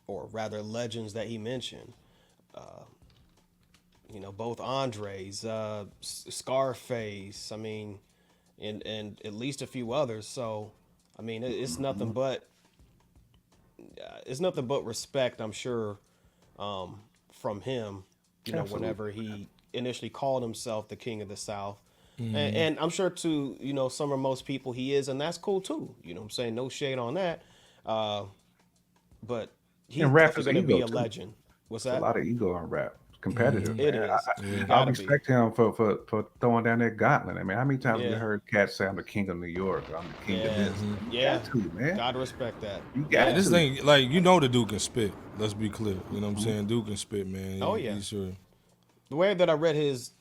or rather legends that he mentioned. You know, both Andres, Scarface, I mean, and at least a few others. So, I mean, it's nothing but respect, I'm sure, from him. You know, whenever he initially called himself the King of the South, and I'm sure to some or most people he is, and that's cool too. You know what I'm saying? No shade on that. But he's definitely going to be a legend. What's that? A lot of ego on rap. Competitive. It man. is. I respect him for throwing down that gauntlet. I mean, how many times have you heard cats say I'm the king of New York or I'm the king of this? You got to, man. Gotta respect that. You got This to. thing, like, you know the dude can spit. Let's be clear. You know what I'm saying? Dude can spit, man. Oh, yeah. He's sure. The way that I read his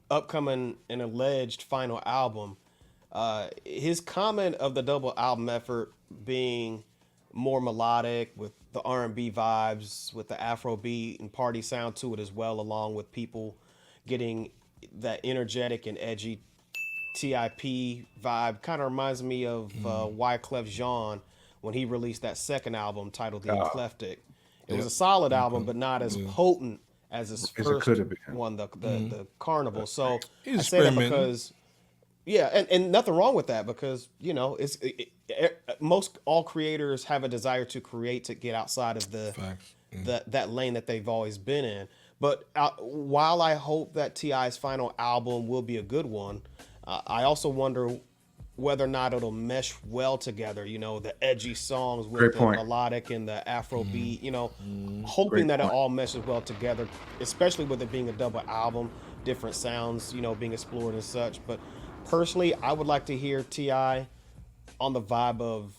upcoming and alleged final album, his comment of the double album effort being more melodic with the R&B vibes, with the Afro beat and party sound to it as well, along with people getting that energetic and edgy TIP vibe. Kind of reminds me of Wyclef Jean when he released that second album titled The Eclectic. It was a solid album, but not as potent as his first one, the Carnival. So I say that because, and nothing wrong with that, because most all creators have a desire to create, to get outside of that lane that they've always been in. But while I hope that T.I.'s final album will be a good one, I also wonder whether or not it'll mesh well together. You know, the edgy songs with the melodic and the Afro beat. You know, hoping that it all meshes well together, especially with it being a double album, different sounds, being explored and such. But personally, I would like to hear T.I. on the vibe of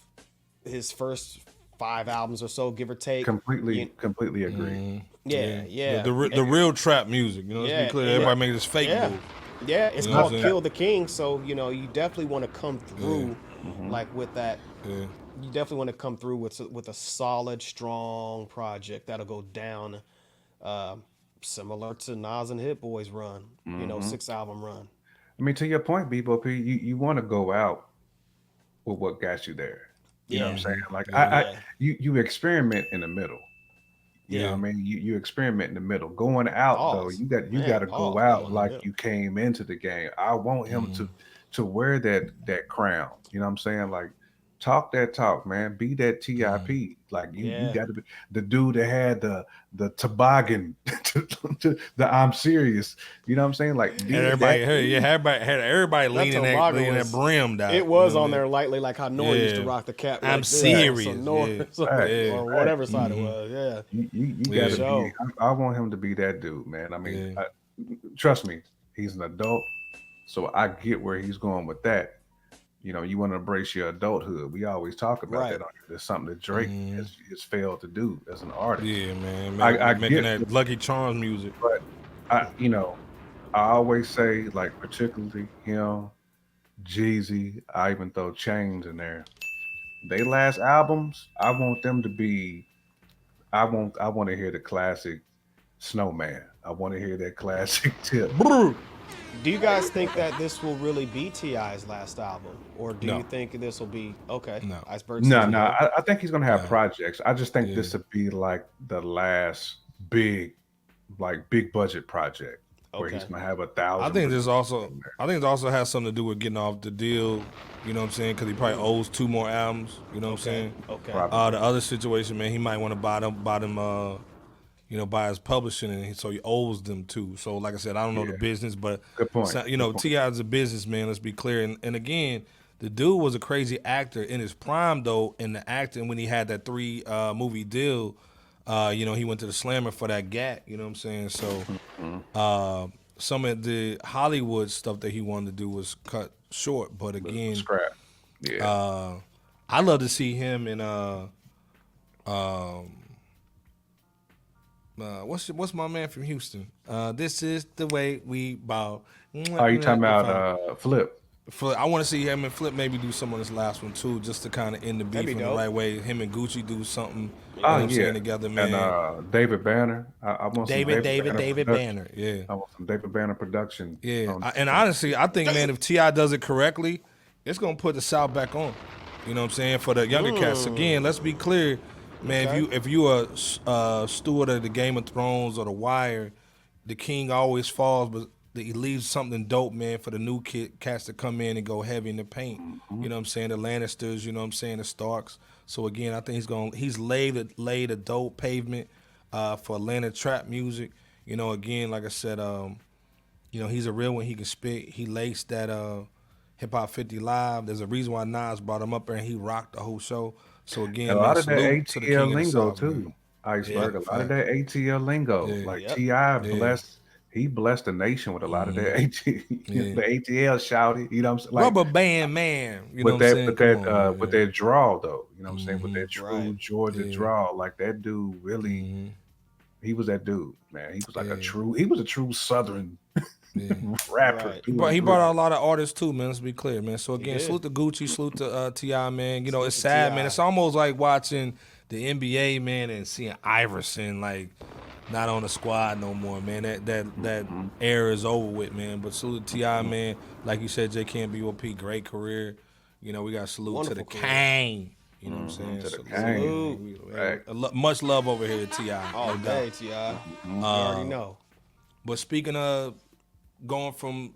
his first 5 albums or so, give or take. Completely agree. Yeah. The real trap music, let's be clear. Everybody makes this fake move. Yeah, it's called Kill the King, so you definitely want to come through like with that you definitely want to come through with a solid, strong project that'll go down, similar to Nas and Hit Boy's run. You know, 6-album run. I mean, to your point, Bebo P, you want to go out with what got you there. You know what I'm saying? Like you experiment in the middle. You know what I mean? You experiment in the middle. Going out though, you got to go out like you came into the game. I want him to wear that crown. You know what I'm saying? Like talk that talk, man. Be that TIP. Like you got to be the dude that had the toboggan to the I'm serious. You know what I'm saying? Like everybody leaning that brim down. It was on there lightly, like how Nora used to rock the cap. I'm like serious. So Nora, or whatever side it was. Yeah. You got to be. I want him to be that dude, man. I mean, trust me, he's an adult, so I get where he's going with that. You know, you want to embrace your adulthood. We always talk about that. There's something that Drake has failed to do as an artist. Yeah, man. I making that Lucky Charms music. But I always say, like, particularly him, Jeezy, I even throw Chains in there. They last albums, I want them to be. I want to hear the classic Snowman. I want to hear that classic Tip. Do you guys think that this will really be T.I.'s last album? Or do you think this will be, Iceberg? No. I think he's going to have projects. I just think this would be like the last big budget project where he's going to have 1,000. I think this also has something to do with getting off the deal. You know what I'm saying? Because he probably owes 2 more albums. You know what I'm saying? Okay. The other situation, man, he might want to buy them by his publishing, and so he owes them too. So, like I said, I don't know the business, but good point. T.I. is a businessman. Let's be clear. And again, the dude was a crazy actor in his prime, though. In the acting, when he had that 3 movie deal, he went to the Slammer for that Gat. You know what I'm saying? So, some of the Hollywood stuff that he wanted to do was cut short. But again, scrap. Yeah. I'd love to see him in what's my man from Houston? This is the way we ball. Oh, you talking about Flip? Flip. I want to see him and Flip maybe do some on this last one too, just to kind of end the beef in the right way. Him and Gucci do something. Together, man. And David Banner. I want some David Banner. Yeah. I want some David Banner production. Yeah. And honestly, I think, man, if T.I. does it correctly, it's gonna put the South back on. You know what I'm saying? For the younger cats. Again, let's be clear. Man, if you a steward of the Game of Thrones or The Wire, the king always falls, but he leaves something dope, man, for the new cats to come in and go heavy in the paint. You know what I'm saying? The Lannisters, you know what I'm saying? The Starks. So again, I think he's laid a dope pavement for Atlanta trap music. You know, again, like I said, he's a real one. He can spit. He laced that Hip Hop 50 Live. There's a reason why Nas brought him up there and he rocked the whole show. So again, a lot of that ATL lingo too, Iceberg. A lot of that ATL lingo, T.I. blessed the nation with a lot of that the ATL shouted. You know what I'm saying? Like, Rubber Band Man. You know with that with that drawl though. You know what I'm saying? With that true Georgia drawl, like that dude really. He was that dude, man. He was like a true Southern rapper. Right. He brought out a lot of artists too, man. Let's be clear, man. So again, salute to Gucci, salute to T.I., man. You know, it's sad, man. It's almost like watching the NBA, man, and seeing Iverson like not on the squad no more, man. That era is over with, man. But salute to T.I., man. Like you said, J. Cam B.O.P., great career. You know, we got salute to the Kang. You know what I'm saying? To the Kang. Right. Much love over here at T.I. All day, T.I. You already know. But speaking of going from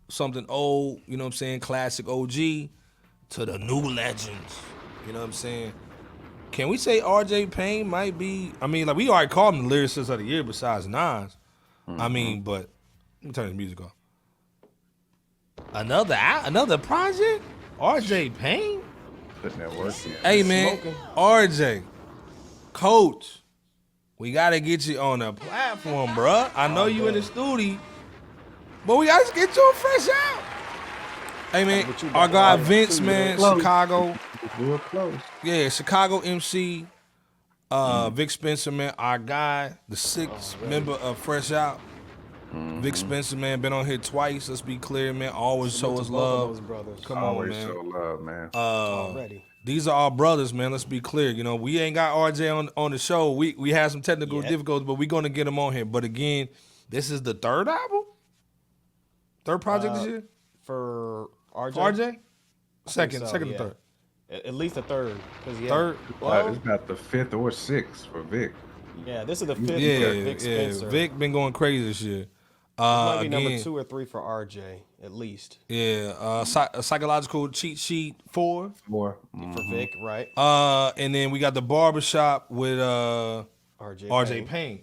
something old, you know what I'm saying, classic OG, to the new legends, you know what I'm saying? Can we say RJ Payne might be, I mean, like we already called him the lyricist of the year besides Nas. I mean, but let me turn the music off. Another project? RJ Payne? Putting that work in. Hey, man, RJ, Coach, we got to get you on a platform, bruh. I know you in the studio, but we got to get you on Fresh Out. Hey, man, our guy Vince, man, Chicago. Real close. Yeah, Chicago MC, Vic Spencer, man, our guy, the 6th member of Fresh Out. Vic Spencer, man, been on here twice. Let's be clear, man. Always show us love. Brothers. Come Always on, man. show love, man. Already. these are our brothers, man. Let's be clear. You know, we ain't got RJ on the show. We had some technical difficulties, but we're gonna get him on here. But again, this is the third album, third project this year For RJ? for RJ. Second so, or yeah. third. At least a third. Third. Well, It's about the 5th or 6th for Vic. yeah, this is the 5th Yeah, for Vic Spencer. Vic been going crazy this year. This might be number Again, 2 or 3 for RJ, at least. yeah. A psychological cheat sheet 4. More. For Vic, right? And then we got the barbershop with RJ Payne.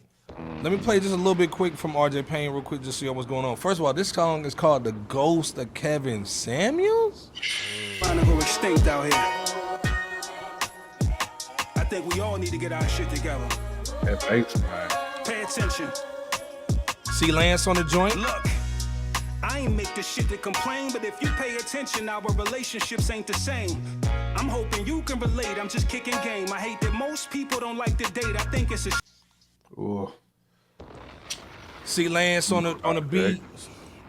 Let me play just a little bit quick from RJ Payne real quick, just so you know what's going on. First of all, this song is called The Ghost of Kevin Samuels. Trying to go extinct out here. I think we all need to get our shit together. That's H, man. Pay attention. See Lance on the joint. Look, I ain't make this shit to complain, but if you pay attention, our relationships ain't the same. I'm hoping you can relate. I'm just kicking game. I hate that most people don't like to date. I think it's a Ooh. See Lance on the beat.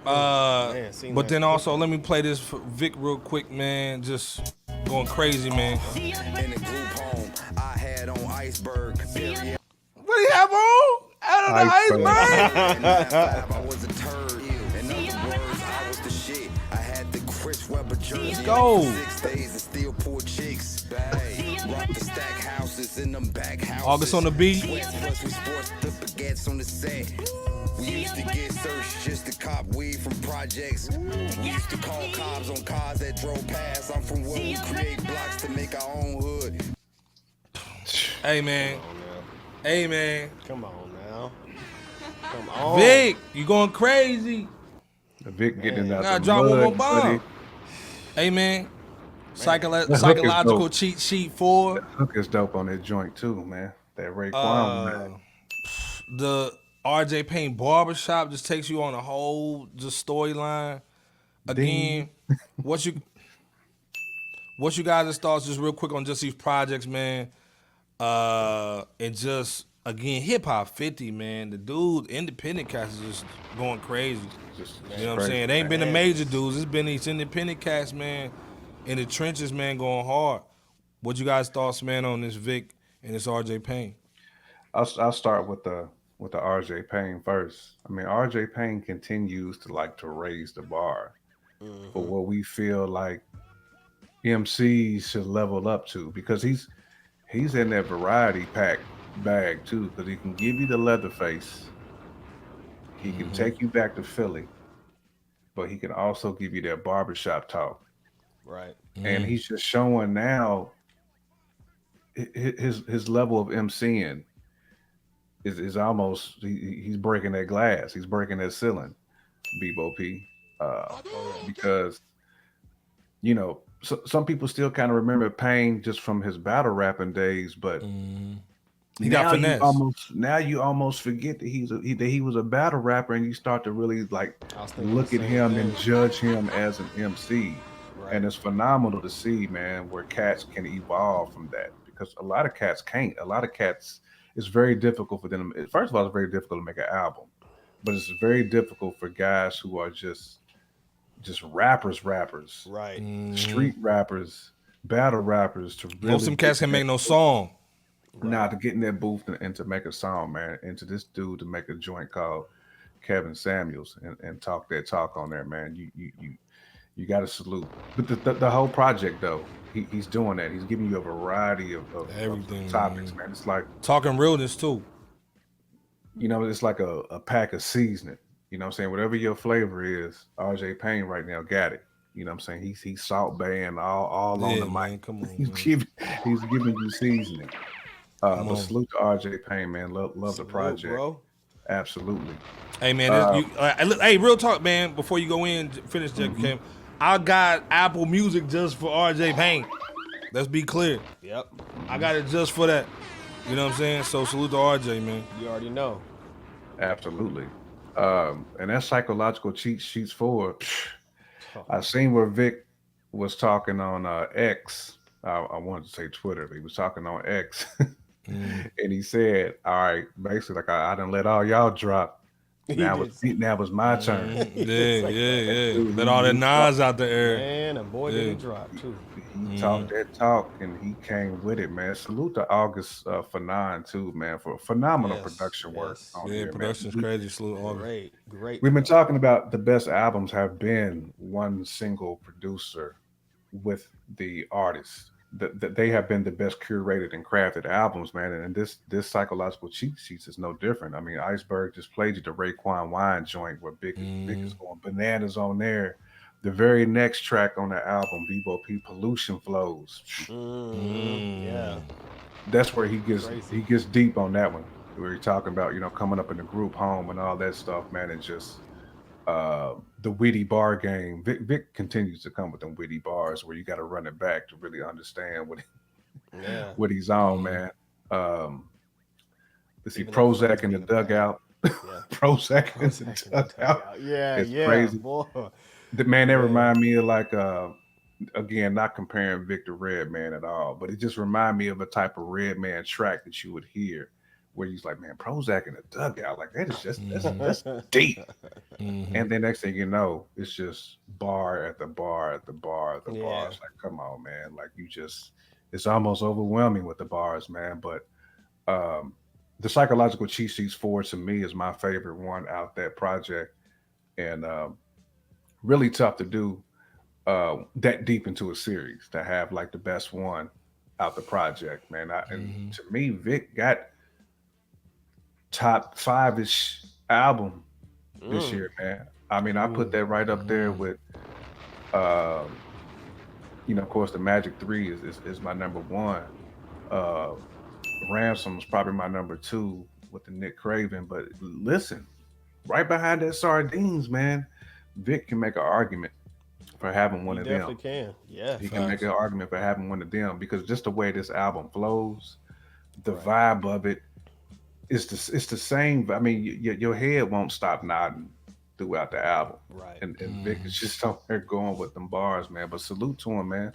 But then also, let me play this for Vic real quick, man. Just going crazy, man. In the group home, I had on iceberg. What do you have on? Out of the iceberg? I was a turd. In other words, I was the shit. I had the Chris Webber jersey. Go. 6 days and still poor chicks. Bang. Rock the stack houses in them back houses. August on the beat. West Plus, we sports the baguettes on the set. We used to get searched just to cop weed from projects. We used to call cops on cars that drove past. I'm from where we create blocks to make our own hood. Hey, man. Hey, man. Come on now. Come on. Vic, you going crazy. Vic getting out Gotta the drop mud, one more bomb. buddy. Hey, man. hook is Psychological dope. cheat sheet 4. That hook is dope on that joint too, man. That Raekwon, man. The RJ Payne barbershop just takes you on a whole just storyline. Again, what you guys' thoughts just real quick on just these projects, man. And just again, hip hop 50, man. The dude, independent cast is just going crazy. You know what I'm saying? It ain't been the major dudes. It's been these independent cast, man, in the trenches, man, going hard. What you guys' thoughts, man, on this Vic and this RJ Payne? I'll start with the RJ Payne first. I mean, RJ Payne continues to raise the bar for what we feel like MCs should level up to, because he's in that variety pack bag too, because he can give you the Leatherface, he can take you back to Philly, but he can also give you that barbershop talk. Right. And he's just showing now his level of MCing is almost, he's breaking that glass, he's breaking that ceiling, Bebo P. Because some people still kind of remember Payne just from his battle rapping days, but He got finesse. Now you almost forget that he was a battle rapper, and you start to really look at him and judge him as an MC. Right. And it's phenomenal to see, man, where cats can evolve from that, because a lot of cats can't. A lot of cats, it's very difficult for them. First of all, it's very difficult to make an album, but it's very difficult for guys who are just rappers, right? Street rappers, battle rappers, to really most of them cats can make no song. Right. Now to get in that booth and to make a song, man, and to this dude to make a joint called Kevin Samuels and talk that talk on there, man, you got to salute. But the whole project though, he's doing that. He's giving you a variety of everything, of topics, man. It's like talking realness too. It's like a pack of seasoning. You know what I'm saying? Whatever your flavor is, RJ Payne right now got it. You know what I'm saying? He's Salt Baying all on the mic. Come on, he's giving you seasoning. But salute to RJ Payne, man. Love the project, bro. Absolutely. Hey man, hey, real talk, man. Before you go in, finish, Kim. I got Apple Music just for RJ Payne. Let's be clear. Yep. I got it just for that. You know what I'm saying? So salute to RJ, man. You already know. Absolutely. And that psychological cheat sheets 4. I seen where Vic was talking on X. I wanted to say Twitter, but he was talking on X. And he said, all right, basically, I done let all y'all drop. Now was my turn. Yeah. Let all that Nas out the air. Man, and boy, did he drop too. He talked that talk, and he came with it, man. Salute to August for 9 too, man, for phenomenal production work. On here, production's man. crazy. Salute August. Great. We've been talking about the best albums have been one single producer with the artist. That they have been the best curated and crafted albums, man. And this psychological cheat sheets is no different. I mean, Iceberg just played you the Raekwon Wine joint where Big is going bananas on there. The very next track on the album, Bebo P, Pollution Flows. Yeah, that's where he gets deep on that one. Where he's talking about, you know, coming up in the group home and all that stuff, man, and just the witty bar game. Vic continues to come with them witty bars where you got to run it back to really understand what he's on, man. Let's see, Prozac in the dugout. Prozac in the dugout. It's crazy. Boy. Man, they remind me of like again, not comparing Vic to Redman at all, but it just remind me of a type of Redman track that you would hear where he's like, man, Prozac in the dugout, like that is just that's deep. And then next thing you know, it's just bar at the bar at the bar at the bar. It's like, come on, man, like it's almost overwhelming with the bars, man. But the Psychological Cheat Sheets 4 to me is my favorite one out that project, and really tough to do that deep into a series to have like the best one out the project, man. And to me, Vic got top 5-ish album this year, man. I mean, I put that right up there with, you know, of course, the Magic 3 is my number 1. Ransom's probably my number 2 with the Nick Craven. But listen, right behind that Sardines, man, Vic can make an argument for having one of them. He definitely can. Yeah, he can make an argument for having one of them because just the way this album flows, the vibe of it. It's the same. I mean, your head won't stop nodding throughout the album. Right. And Vic is just on there going with them bars, man. But salute to him, man.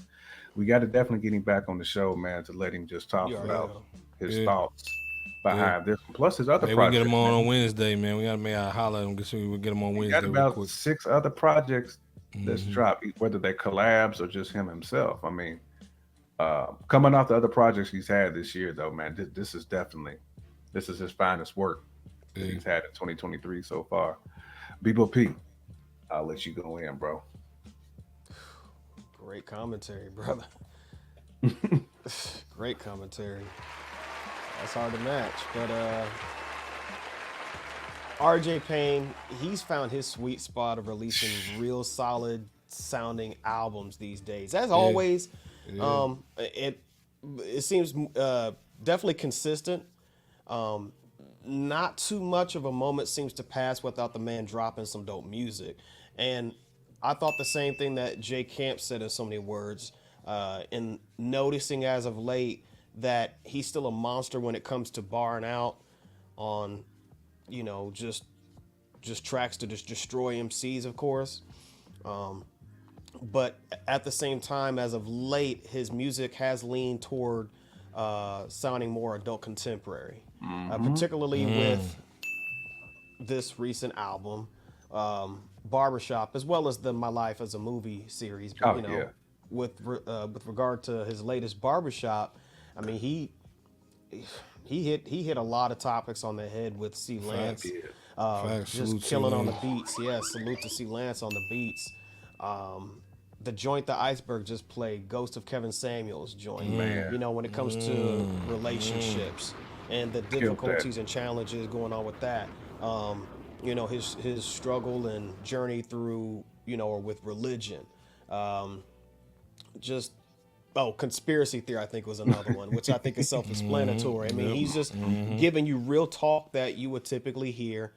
We got to definitely get him back on the show, man, to let him just talk about his thoughts behind this. Plus his other projects. We get him on Wednesday, man. We got to make a holler at him. We get him on Wednesday. Got about 6 other projects that's dropped, whether they collabs or just him himself. I mean, coming off the other projects he's had this year, though, man, this is his finest work that he's had in 2023 so far. Bebo P, I'll let you go in, bro. Great commentary, brother. Great commentary. That's hard to match. But RJ Payne, he's found his sweet spot of releasing real solid sounding albums these days. As always, it seems definitely consistent. Not too much of a moment seems to pass without the man dropping some dope music. And I thought the same thing that Jay Camp said in so many words, in noticing as of late that he's still a monster when it comes to barring out on, you know, just tracks to just destroy MCs, of course. But at the same time, as of late, his music has leaned toward sounding more adult contemporary, particularly with this recent album, Barbershop, as well as the My Life as a Movie series. But, with regard to his latest Barbershop, I mean, he hit a lot of topics on the head with C. Lance, just killing on the beats. Yeah, salute to C. Lance on the beats. The joint the Iceberg just played, Ghost of Kevin Samuels joint. You know, when it comes to relationships and the difficulties and challenges going on with that. You know, his struggle and journey through, you know, or with religion. Conspiracy theory, I think, was another one, which I think is self-explanatory. I mean, he's just giving you real talk that you would typically hear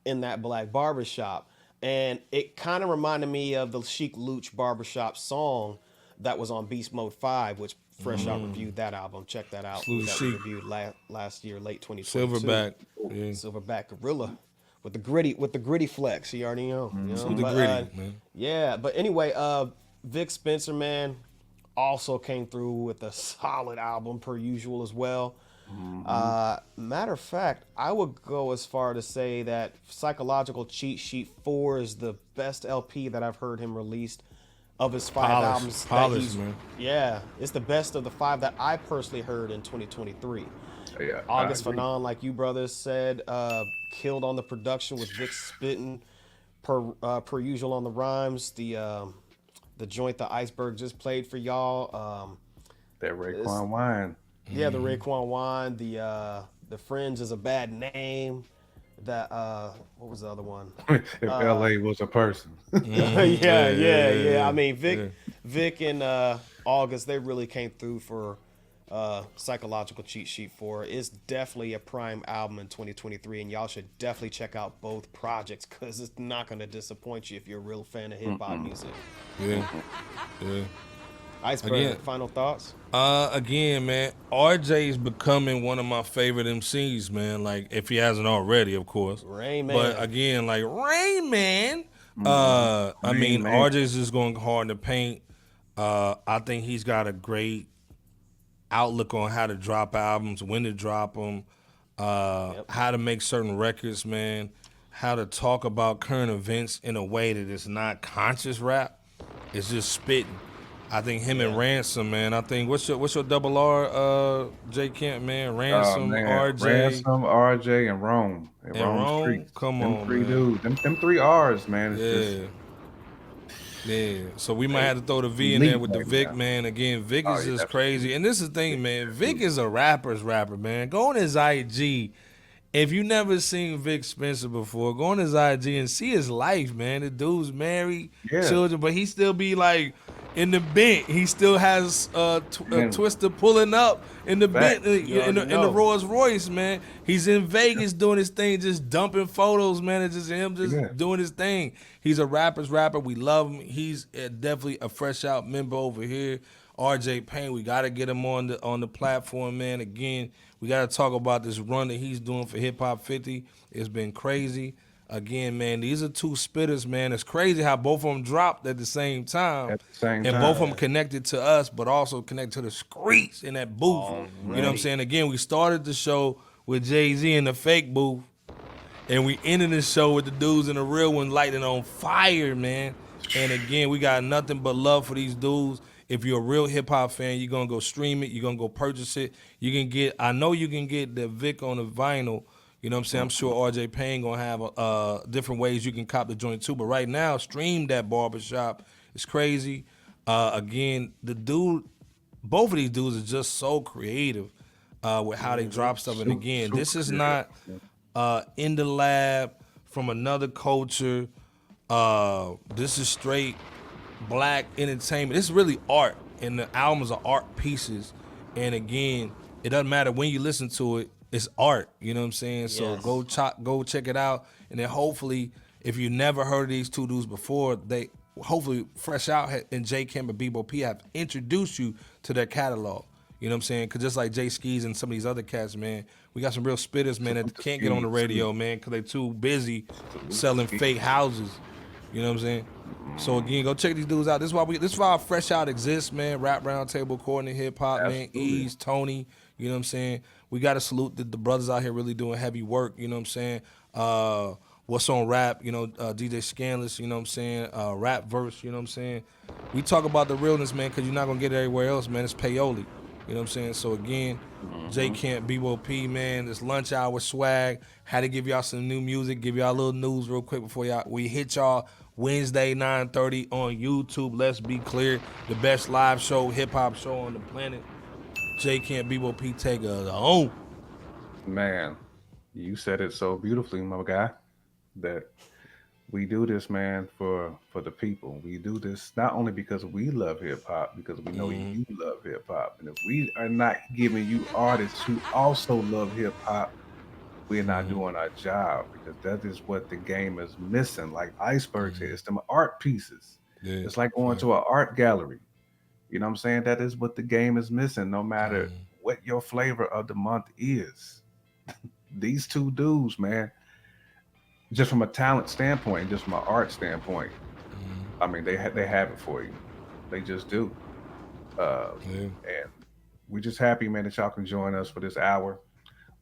in that black barbershop. And it kind of reminded me of the Chic Luch Barbershop song that was on Beast Mode 5, which FRSHOUT reviewed that album. Check that out. That was reviewed last year, late 2022. Silverback Gorilla with the gritty flex. You already know. You know? The gritty, man. Yeah, but anyway, Vic Spencer, man, also came through with a solid album per usual as well. Matter of fact, I would go as far to say that Psychological Cheat Sheet 4 is the best LP that I've heard him released of his 5 albums. Polished, man. Yeah, it's the best of the 5 that I personally heard in 2023. Yeah, August Fanon, like you brothers said, killed on the production with Vic spitting per usual on the rhymes. The joint the Iceberg just played for y'all. That Raekwon wine. Yeah, the Raekwon wine. The Fringe is a bad name. That what was the other one? If LA was a person. Yeah. I mean, Vic and August, they really came through for Psychological Cheat Sheet 4. It's definitely a prime album in 2023, and y'all should definitely check out both projects because it's not going to disappoint you if you're a real fan of hip hop music. Yeah. Iceberg, Again. final thoughts? Again, man, RJ is becoming one of my favorite MCs, man. Like, if he hasn't already, of course. Rain Man. But again, like Rain Man. I mean, RJ's just going hard in the paint. I think he's got a great outlook on how to drop albums, when to drop them, how to make certain records, man. How to talk about current events in a way that it's not conscious rap. It's just spitting. I think him and Ransom, man. I think what's your double R, J Kent, man? Ransom, RJ, Ransom, RJ, and Rome. And Rome Streets. Come them on, three man. dudes. Them 3 R's, man. It's Yeah. So we might have to throw the V in there with the Vic, man. Again, Vic is just crazy. And this is the thing, man. Vic is a rapper's rapper, man. Go on his IG. If you never seen Vic Spencer before, go on his IG and see his life, man. The dude's married, children, but he still be like in the bent. He still has a Twister pulling up in the bent, in the Rolls Royce, man. He's in Vegas doing his thing, just dumping photos, man. It's just him doing his thing. He's a rapper's rapper. We love him. He's definitely a Fresh Out member over here. RJ Payne, we got to get him on the platform, man. Again, we got to talk about this run that he's doing for Hip Hop 50. It's been crazy. Again, man, these are 2 spitters, man. It's crazy how both of them dropped at the same time. And both of them connected to us, but also connected to the streets in that booth. You know what I'm saying? Again, we started the show with Jay-Z in the fake booth, and we ended the show with the dudes in the real one lighting on fire, man. And again, we got nothing but love for these dudes. If you're a real hip-hop fan, you're going to go stream it. You're going to go purchase it. I know you can get the Vic on the vinyl. You know what I'm saying? I'm sure RJ Payne going to have different ways you can cop the joint too. But right now, stream that barbershop. It's crazy. Again, both of these dudes are just so creative with how they drop stuff. And again, this is not in the lab from another culture. This is straight black entertainment. This is really art, and the albums are art pieces. And again, it doesn't matter when you listen to it, it's art. You know what I'm saying? So go check it out, and then hopefully, if you never heard of these 2 dudes before, hopefully Fresh Out and J Kemp and Bebo P have introduced you to their catalog. You know what I'm saying? Because just like Jay Skis and some of these other cats, man, we got some real spitters, man, that can't get on the radio, man, because they're too busy selling fake houses. You know what I'm saying? So again, go check these dudes out. This is why Fresh Out exists, man. Rap Roundtable, Coordinate Hip Hop, man. Ease, Tony. You know what I'm saying? We got to salute the brothers out here really doing heavy work. You know what I'm saying? What's on Rap? You know, DJ Scanless. You know what I'm saying? Rap Verse. You know what I'm saying? We talk about the realness, man, because you're not gonna get it everywhere else, man. It's paoli. You know what I'm saying? So again, J Kemp, BOP, man, this lunch hour swag. Had to give y'all some new music, give y'all a little news real quick before we hit y'all Wednesday, 9:30 on YouTube. Let's be clear, the best live show, hip hop show on the planet. J Kemp, BOP, take us home. Man, you said it so beautifully, my guy, that we do this, man, for the people. We do this not only because we love hip hop, because we know you love hip hop. And if we are not giving you artists who also love hip hop, we're not doing our job, because that is what the game is missing. Like Iceberg said, it's them art pieces. Yeah. It's like going to an art gallery. You know what I'm saying? That is what the game is missing, no matter what your flavor of the month is. These 2 dudes, man, just from a talent standpoint, just from an art standpoint, I mean, they have it for you. They just do. And we just happy, man, that y'all can join us for this hour.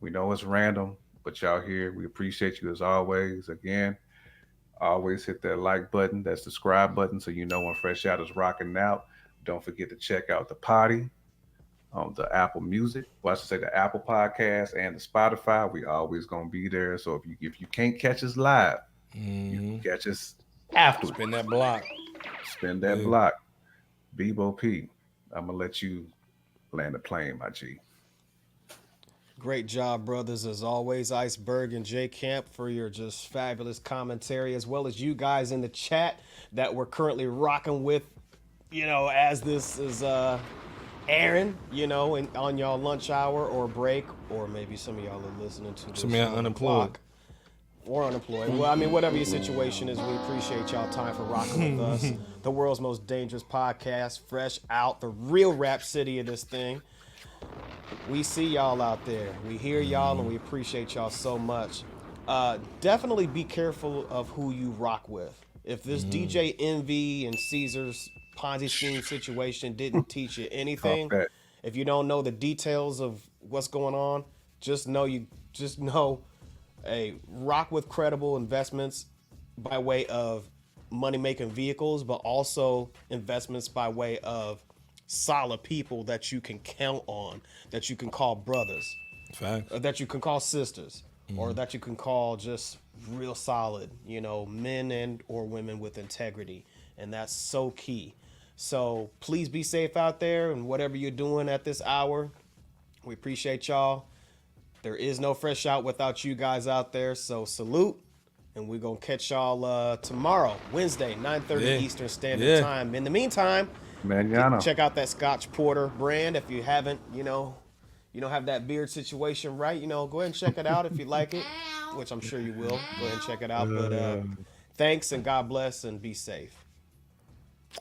We know it's random, but y'all here. We appreciate you as always. Again, always hit that like button, that subscribe button, so you know when Fresh Out is rocking out. Don't forget to check out the potty on the Apple Music. Well, I should say the Apple Podcast and the Spotify. We always gonna be there. So if you can't catch us live, you can catch us afterwards. Spin that block. Spin that block. Bebo P, I'm gonna let you land the plane, my G. Great job, brothers, as always. Iceberg and J Camp for your just fabulous commentary, as well as you guys in the chat that we're currently rocking with, as this is airing, on y'all lunch hour or break, or maybe some of y'all are listening to this. Some of y'all unemployed. Or unemployed. Well, I mean, whatever your situation is, we appreciate y'all time for rocking with us. The world's most dangerous podcast, Fresh Out, the real rap city of this thing. We see y'all out there. We hear y'all, and we appreciate y'all so much. Definitely be careful of who you rock with. If this DJ Envy and Caesar's Ponzi scheme situation didn't teach you anything, if you don't know the details of what's going on, just know, hey, rock with credible investments by way of money-making vehicles, but also investments by way of solid people that you can count on, that you can call brothers, or that you can call sisters, or that you can call just real solid, men and or women with integrity. And that's so key. So please be safe out there, and whatever you're doing at this hour, we appreciate y'all. There is no Fresh Out without you guys out there. So salute, and we're going to catch y'all tomorrow, Wednesday, 9:30 Eastern Standard Time. In the meantime, check out that Scotch Porter brand. If you haven't, you don't have that beard situation right, go ahead and check it out if you like it, which I'm sure you will. Go ahead and check it out. But thanks, and God bless, and be safe.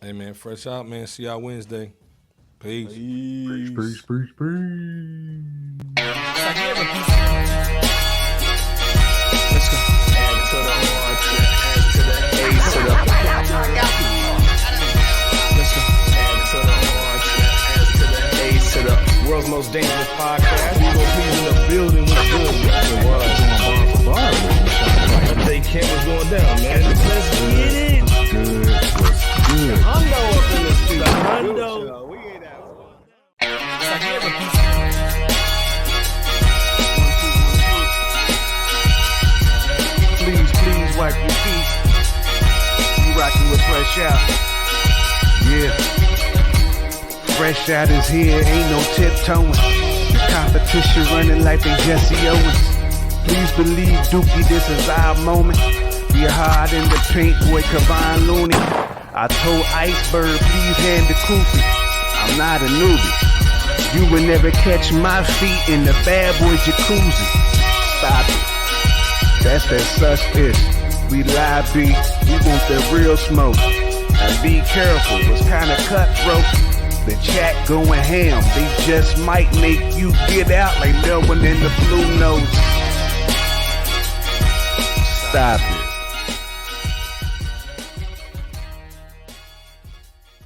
Hey, man, Fresh Out, man. See y'all Wednesday. Peace. Peace, peace, peace, peace. Let's go. Add to the R to the A to the Let's go. Add to the R to the A to the world's most dangerous podcast. We will be in the building with good. They can't what's going down, man. Let's get it. Good. Hundo up in the street. Hundo. We ain't that one. Please wipe your feet. You rocking with Fresh Out. Yeah. Fresh Out is here, ain't no tiptoeing. The competition running like they Jesse Owens. Please believe, Dookie, this is our moment. Be hard in the paint, boy, Kavon Looney. I told Iceberg, please hand the koofy. I'm not a newbie. You will never catch my feet in the bad boy jacuzzi. Stop it. That's that such ish. We live beat, we want the real smoke. And be careful, it's kinda cutthroat. The chat going ham, they just might make you get out like no one in the blue notes. Stop it.